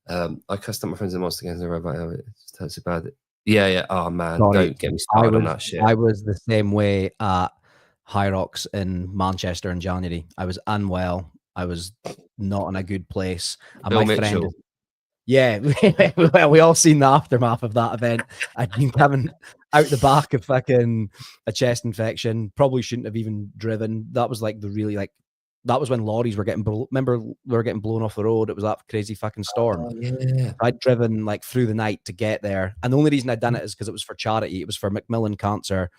A: I cussed up my friends in Monster Games and about it's so bad. Yeah. Oh man, don't get me started on that shit.
D: I was the same way at Hyrox in Manchester in January. I was unwell. I was not in a good place. And
A: Bill
D: my
A: Mitchell.
D: friend, well, we all seen the aftermath of that event. I'd been coming out the back of fucking a chest infection. Probably shouldn't have even driven. That was like that was when lorries were getting, remember, we were getting blown off the road. It was that crazy fucking storm.
A: Oh, yeah.
D: I'd driven like through the night to get there. And the only reason I'd done it is because it was for charity. It was for Macmillan Cancer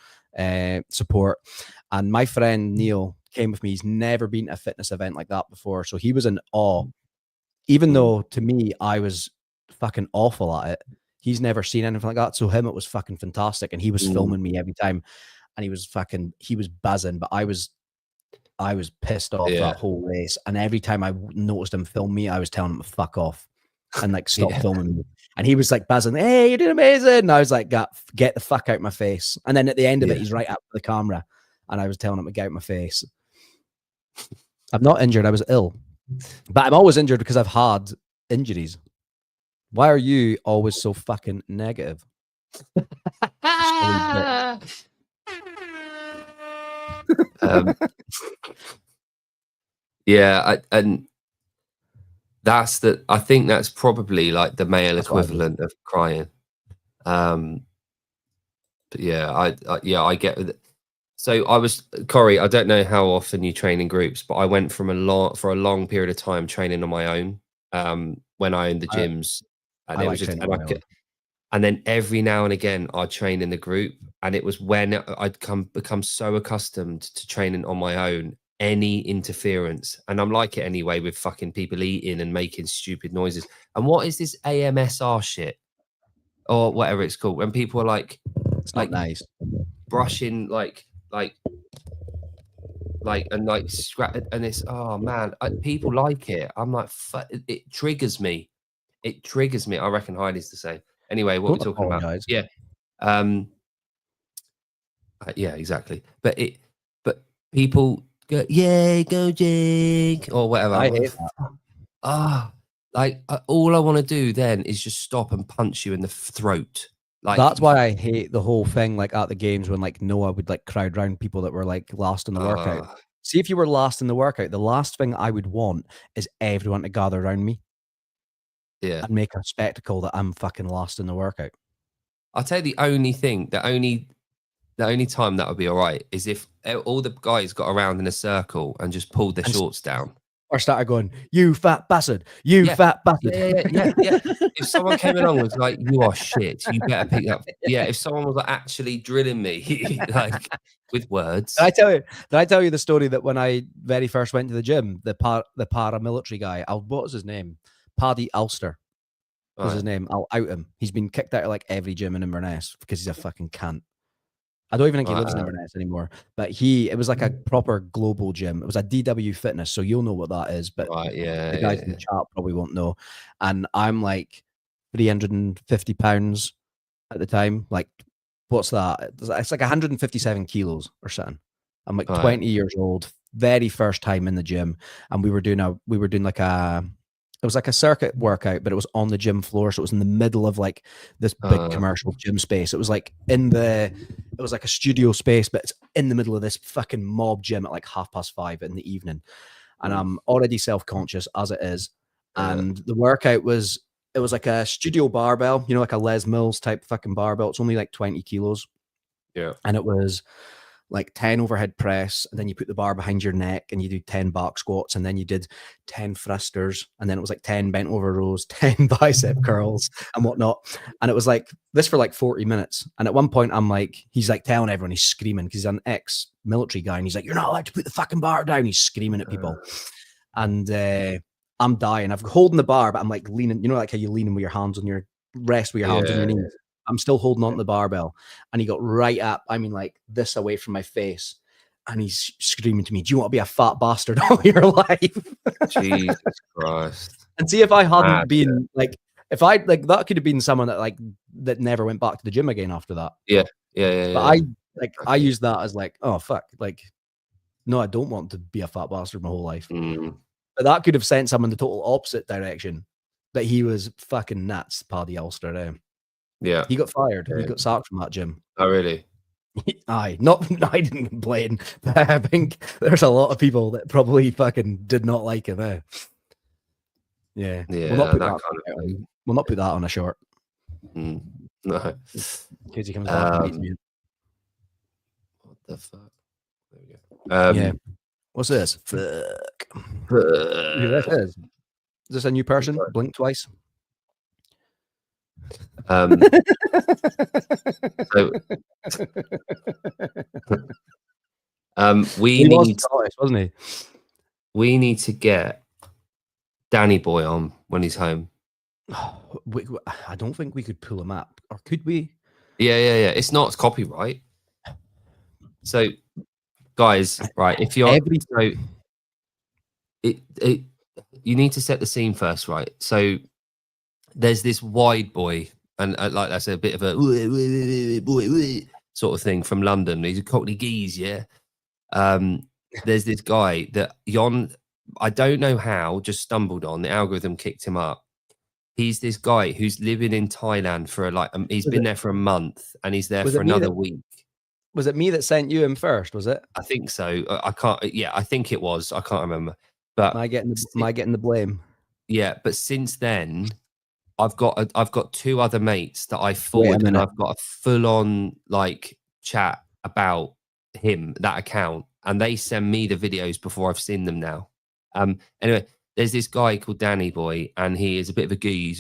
D: support. And my friend Neil came with me. He's never been to a fitness event like that before. So he was in awe. Even though to me, I was fucking awful at it. He's never seen anything like that. So him, it was fucking fantastic. And he was filming me every time. And he was buzzing, but I was pissed off that whole race. And every time I noticed him film me, I was telling him to fuck off and like stop filming me. And he was like buzzing, "Hey, you're doing amazing." And I was like, get the fuck out of my face. And then at the end of it, he's right up to the camera. And I was telling him to get out of my face. I'm not injured. I was ill. But I'm always injured because I've had injuries. Why are you always so fucking negative?
A: And I think that's probably like the male equivalent of crying. But I get it. So I was, Corey, I don't know how often you train in groups, but I went for a long period of time training on my own when I owned the gyms. And it was just, and then every now and again I'd train in the group. And it was when I'd become so accustomed to training on my own any interference, and I'm like it anyway with fucking people eating and making stupid noises. And what is this AMSR shit or whatever it's called? When people are like
D: not nice.
A: brushing and scratch, and it's man, people like it. I'm like, it triggers me. It triggers me. I reckon Heidi's the same. Anyway, what we're talking about? Yeah, yeah, exactly. But people go, yay, go Jake, or whatever.
D: I hate that.
A: All I want to do then is just stop and punch you in the throat. Like,
D: that's why I hate the whole thing. Like at the games when like Noah would like crowd round people that were like last in the workout. See, if you were last in the workout, the last thing I would want is everyone to gather around me.
A: Yeah,
D: and make a spectacle that I'm fucking last in the workout.
A: I'll tell you the only time that would be all right is if all the guys got around in a circle and just pulled their shorts down.
D: Or started going, you fat bastard, you fat bastard.
A: Yeah. If someone came along and was like, you are shit, you better pick up. Yeah, if someone was like actually drilling me, like with words.
D: Did I tell you the story that when I very first went to the gym, the paramilitary guy, what was his name? Paddy Ulster was his name. I'll out him. He's been kicked out of like every gym in Inverness because he's a fucking cunt. I don't even think he lives in Inverness anymore. But it was like a proper global gym. It was a DW Fitness, so you'll know what that is. But the guys in the chat probably won't know. And I'm like 350 pounds at the time. Like, what's that? It's like 157 kilos or something. I'm like 20 years old, very first time in the gym, and we were doing like it was like a circuit workout, but it was on the gym floor. So it was in the middle of like this big commercial gym space. It was like it was like a studio space, but it's in the middle of this fucking mob gym at like 5:30 in the evening. And I'm already self-conscious as it is. And the workout was like a studio barbell, like a Les Mills type fucking barbell. It's only like 20 kilos.
A: Yeah.
D: And it was like 10 overhead press, and then you put the bar behind your neck and you do 10 back squats, and then you did 10 thrusters, and then it was like 10 bent over rows, 10 bicep curls and whatnot. And it was like this for like 40 minutes. And at one point he's like telling everyone, he's screaming because he's an ex-military guy, and he's like, you're not allowed to put the fucking bar down. He's screaming at people. And I'm dying. I'm holding the bar, but I'm like leaning, like how you lean with your hands on your rest with your hands on your knees. I'm still holding on to the barbell, and he got right up, like this away from my face, and he's screaming to me, do you want to be a fat bastard all your life?
A: Jesus Christ.
D: And see, if I hadn't been like, if I like, that could have been someone that never went back to the gym again after that.
A: Yeah.
D: But I used that as like, oh fuck, like, no, I don't want to be a fat bastard my whole life. But that could have sent someone the total opposite direction. That he was fucking nuts, Paddy Ulster.
A: Yeah,
D: he got fired. He got sacked from that gym.
A: Oh, really?
D: I didn't complain, but I think there's a lot of people that probably fucking did not like him. Yeah.
A: Yeah,
D: We'll not put
A: that
D: we'll not put that on a short.
A: No.
D: Because he comes back and beats me.
A: What the fuck? There we go.
D: Yeah. What's this? Fuck. Who this is? Is this a new person? Blink twice.
A: So, we need,
D: wasn't he?
A: We need to get Danny Boy on when he's home.
D: I don't think we could pull him up, or could we?
A: Yeah. It's not copyright. So, guys, right? If you're you need to set the scene first, right? So, there's this wide boy, and like that's a bit of a sort of thing from London. He's a Cockney geese, yeah. There's this guy that I don't know how, just stumbled on. The algorithm kicked him up. He's this guy who's living in Thailand for he's been there for a month, and he's there for another week.
D: Was it me that sent you him first? Was it?
A: I think so. I can't. Yeah, I think it was. I can't remember. But
D: am I getting the blame?
A: Yeah, but since then, I've got two other mates that I followed, and I've got a full-on like chat about that account, and they send me the videos before I've seen them now. Anyway, there's this guy called Danny Boy, and he is a bit of a geese.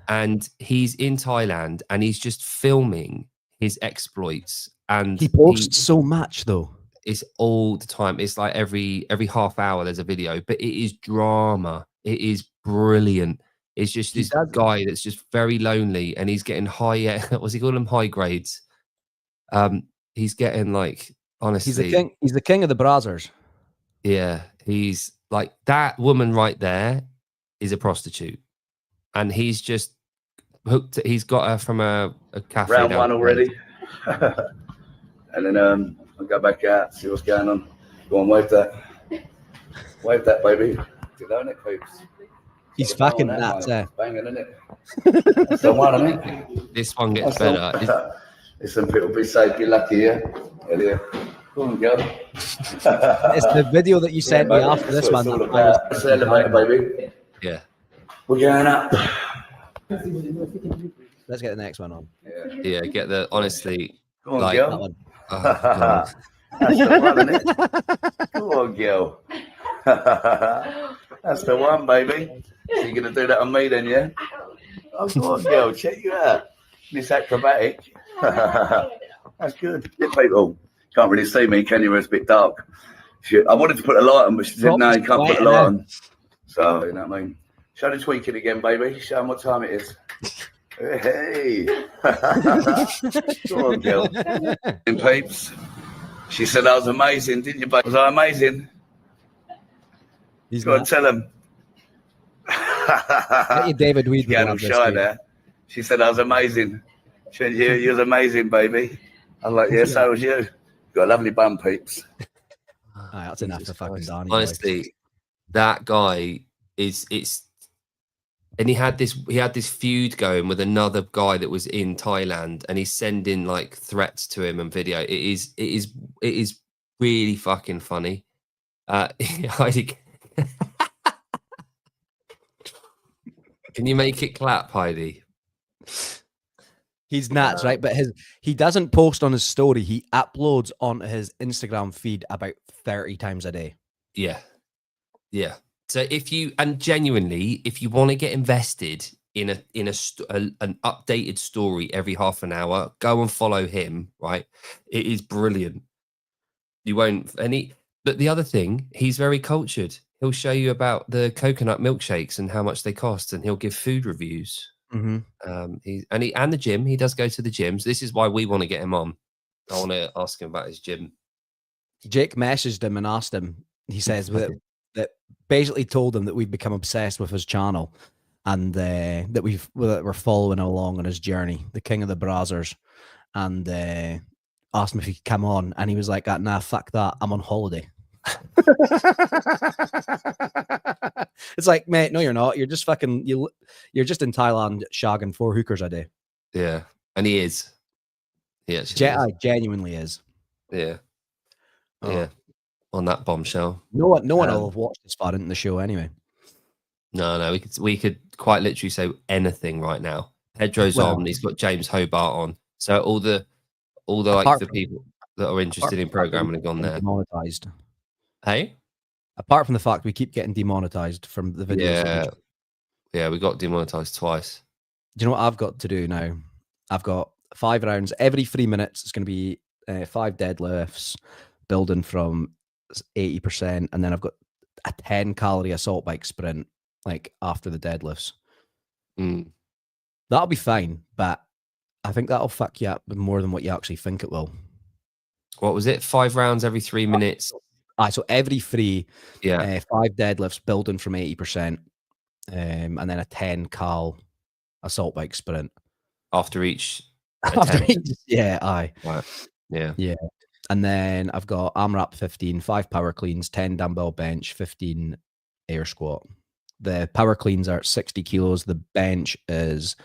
A: And he's in Thailand, and he's just filming his exploits. And
D: he posts so much, though.
A: it's all the time. It's like every half hour there's a video, but it is drama. It is brilliant. It's just this guy that's just very lonely, and he's getting high. What's he call them? High grades. He's getting like, honestly,
D: he's the king. He's the king of the brazzers.
A: Yeah, he's like, that woman right there is a prostitute, and he's just hooked. He's got her from a cafe.
G: Round one already. And then I'll go back out, see what's going on. Go on, wave that. Wave that, baby. Good on it, peeps.
D: He's fucking nuts, eh?
G: Banging, isn't it? That's the one, I mean.
A: This one gets better.
G: Listen, people, be safe, be lucky, yeah? Yeah. Go on, girl.
D: It's the video that you sent me after this one.
G: It's the elevator, baby.
A: Yeah.
G: We're going up.
D: Let's get the next one on.
A: Yeah, get the, honestly.
G: Go on,
A: like,
G: girl.
D: That one.
A: Oh,
G: That's the one, isn't it? Come on, girl. That's the one, baby. So you're going to do that on me then, yeah? Oh, go on, girl. Check you out. This acrobatic. That's good. Yeah, people can't really see me, can you? It's a bit dark. I wanted to put a light on, but she said, no, you can't put a light on. So, you know what I mean? Show the tweaking again, baby. Show them what time it is. Hey. Go on, girl. And peeps. She said I was amazing, didn't you, babe? Was I amazing?
D: He's
G: Go on, tell him.
D: David Weed.
G: Getting all shy there. She said I was amazing. She said, you was amazing, baby. I'm like, yeah, so was you. You got a lovely bum, peeps.
D: That's enough for fucking Danny.
A: Honestly, that guy it's and he had this feud going with another guy that was in Thailand, and he's sending like threats to him and video. It is really fucking funny. Heidi, can you make it clap, Heidi?
D: He's nuts, right? But he doesn't post on his story. He uploads onto his Instagram feed about 30 times a day.
A: Yeah. Yeah. So if you want to get invested in an updated story every half an hour, go and follow him, right? It is brilliant. You won't but the other thing, he's very cultured. He'll show you about the coconut milkshakes and how much they cost, and he'll give food reviews.
D: Mm-hmm.
A: And the gym. He does go to the gyms. This is why we want to get him on. I want to ask him about his gym.
D: Jake messaged him and asked him. He says that basically told him that we've become obsessed with his channel, and that we're following along on his journey, the king of the brazzers, and asked him if he could come on, and he was like, "Nah, fuck that. I'm on holiday." It's like, mate, no, you're not. You're just fucking you're just in Thailand shagging 4 hookers a day.
A: Yeah, and he is. Yeah,
D: genuinely is.
A: Yeah, yeah. On that bombshell.
D: No one will have watched this far into the show anyway.
A: No, we could quite literally say anything right now. Pedro's on. He's got James Hobart on. So all the like the people that are interested in programming have gone there.
D: Demonetized.
A: Hey.
D: Apart from the fact we keep getting demonetized from the videos.
A: Yeah, we got demonetized twice.
D: Do you know what I've got to do now? I've got 5 rounds every 3 minutes. It's going to be 5 deadlifts, building from 80%, and then I've got a 10-calorie assault bike sprint like after the deadlifts. That'll be fine, but I think that'll fuck you up more than what you actually think it will.
A: What was it? 5 rounds every 3 minutes.
D: So every 3,
A: 5
D: deadlifts building from 80%, and then a 10-cal assault bike sprint
A: after each.
D: Yeah, aye.
A: Right. Yeah.
D: Yeah. And then I've got AMRAP 15, 5 power cleans, 10 dumbbell bench, 15 air squat. The power cleans are 60 kilos. The bench is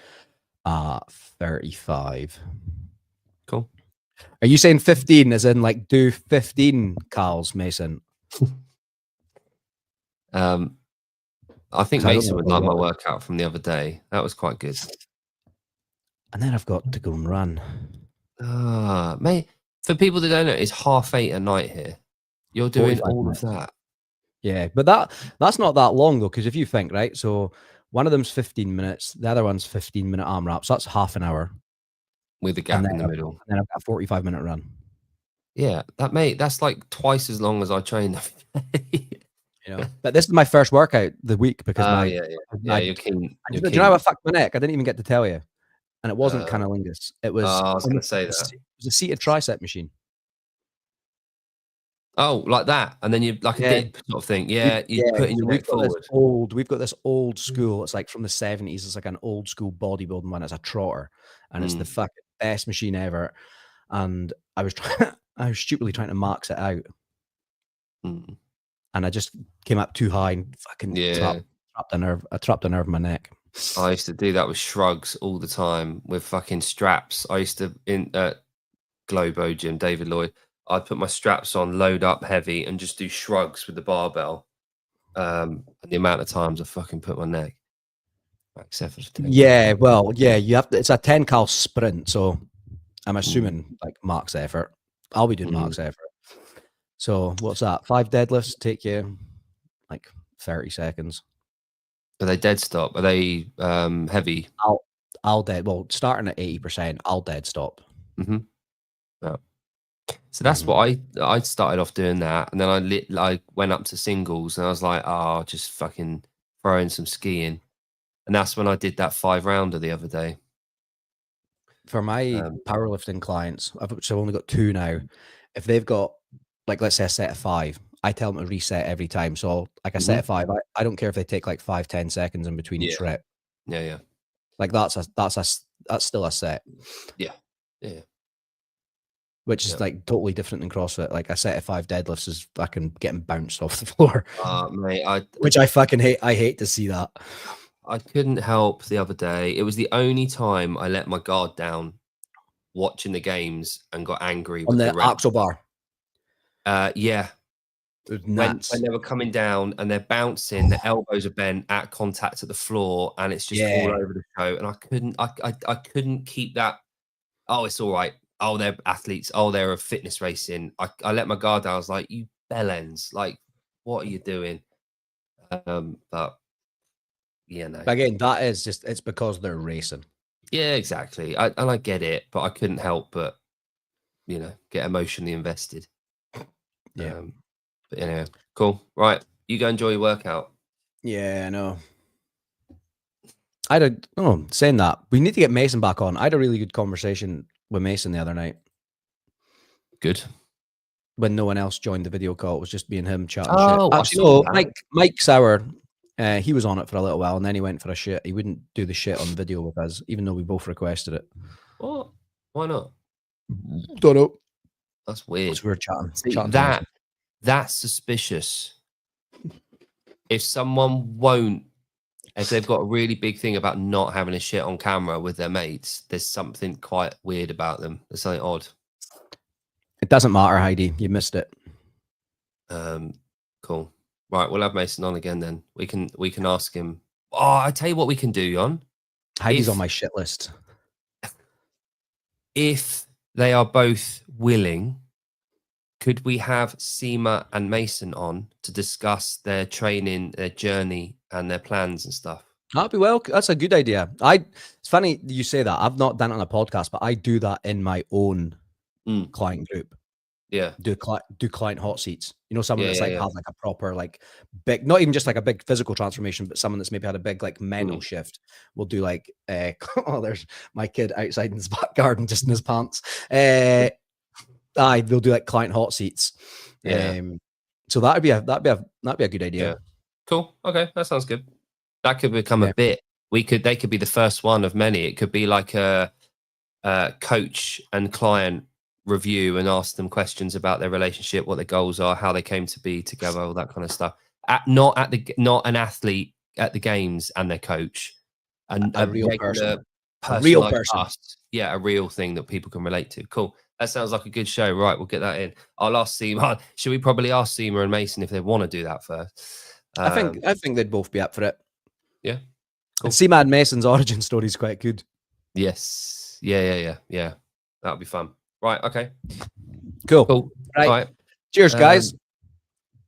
D: 35.
A: Cool.
D: Are you saying 15 as in like do 15 cals, Mason?
A: I think Mason would like my workout from the other day. That was quite good.
D: And then I've got to go and run.
A: Mate, for people that don't know, it's 8:30 at night here. You're doing all of that.
D: Yeah, but that's not that long though, because if you think, right, so one of them's 15 minutes, the other one's 15-minute AMRAP, so that's half an hour.
A: With a gap in the middle.
D: And then I've got a 45-minute run.
A: Yeah, that's like twice as long as I train every day.
D: But this is my first workout the week because
A: you're keen.
D: do you know how I fucked my neck? I didn't even get to tell you, and it wasn't
A: Uh,
D: cunnilingus. It was.
A: I was going to say
D: It
A: that.
D: was a seated tricep machine.
A: Oh, like that, and then you like a dip sort of thing. Yeah, you put your neck forward.
D: We've got this old school. It's like from the 70s. It's like an old school bodybuilding one. It's a trotter, and it's the fucking best machine ever. And I was stupidly trying to max it out, and I just came up too high and fucking trapped a nerve. I trapped a nerve in my neck.
A: I used to do that with shrugs all the time with fucking straps. I used to in Globo gym, David Lloyd. I'd put my straps on, load up heavy, and just do shrugs with the barbell. And the amount of times I fucking put my neck. Except for
D: you have to. It's a 10 cal sprint, so I'm assuming like max effort. I'll be doing max effort. So what's that? 5 deadlifts take you like 30 seconds.
A: Are they dead stop? Are they heavy?
D: I'll dead. Well, starting at 80%, I'll dead stop.
A: Yeah. So that's what I started off doing that, and then I went up to singles, and I was like, oh, just fucking throw in some skiing, and that's when I did that 5-rounder the other day.
D: For my powerlifting clients, I've only got 2 now. If they've got like, let's say a set of 5, I tell them to reset every time. So like a set of 5, I don't care if they take like 5-10 seconds in between each rep.
A: Yeah.
D: Like that's still a set.
A: Yeah.
D: Which is like totally different than CrossFit. Like a set of 5 deadlifts is fucking getting bounced off the floor.
A: Mate,
D: which I fucking hate. I hate to see that.
A: I couldn't help the other day. It was the only time I let my guard down watching the games and got angry
D: on
A: with
D: the axle bar.
A: Yeah. When they were coming down and they're bouncing, the elbows are bent at contact at the floor, and it's just all over the show. And I couldn't keep that. Oh, it's all right. Oh, they're athletes. Oh, they're a fitness racing. I let my guard down. I was like, you bellends, like, what are you doing? But yeah, no.
D: But again, that is just, it's because they're racing.
A: Yeah, exactly. I get it, but I couldn't help but, get emotionally invested.
D: Yeah.
A: But anyway, cool. Right. You go enjoy your workout.
D: Yeah, I know. Saying that, we need to get Mason back on. I had a really good conversation with Mason the other night.
A: Good.
D: When no one else joined the video call, it was just me and him chatting
A: shit.
D: Actually, Mike Sauer, he was on it for a little while, and then he went for a shit. He wouldn't do the shit on video with us, even though we both requested it.
A: What? Why not?
D: Don't know.
A: That's weird.
D: We were chatting.
A: See, that's suspicious. If someone won't, if they've got a really big thing about not having a shit on camera with their mates, there's something quite weird about them. There's something odd.
D: It doesn't matter, Heidi. You missed it.
A: Cool. Right, we'll have Mason on again then. We can ask him. Oh, I tell you what we can do, Jon.
D: Heidi's on my shit list.
A: If they are both willing, could we have Seema and Mason on to discuss their training, their journey, and their plans and stuff?
D: That'd be well. That's a good idea. It's funny you say that. I've not done it on a podcast, but I do that in my own client group.
A: Yeah.
D: Do client hot seats. Someone that's has like a proper, like, big, not even just like a big physical transformation, but someone that's maybe had a big like mental shift. We'll do like there's my kid outside in his back garden just in his pants. They'll do like client hot seats. So that'd be a good idea.
A: Yeah. Cool. Okay, that sounds good. That could become a bit. They could be the first one of many. It could be like a coach and client review and ask them questions about their relationship, what their goals are, how they came to be together, all that kind of stuff. Not an athlete at the games and their coach, and
D: a real person.
A: A real person. Yeah, a real thing that people can relate to. Cool. That sounds like a good show. Right, we'll get that in. I'll ask Seema. Should we probably ask Seema and Mason if they want to do that first?
D: I think they'd both be up for it.
A: Yeah.
D: Cool. And Seema and Mason's origin story is quite good.
A: Yes. Yeah. That'll be fun. Right. Okay.
D: Cool. Right. Cheers, guys.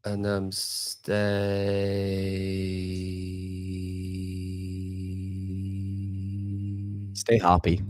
A: And
D: stay happy.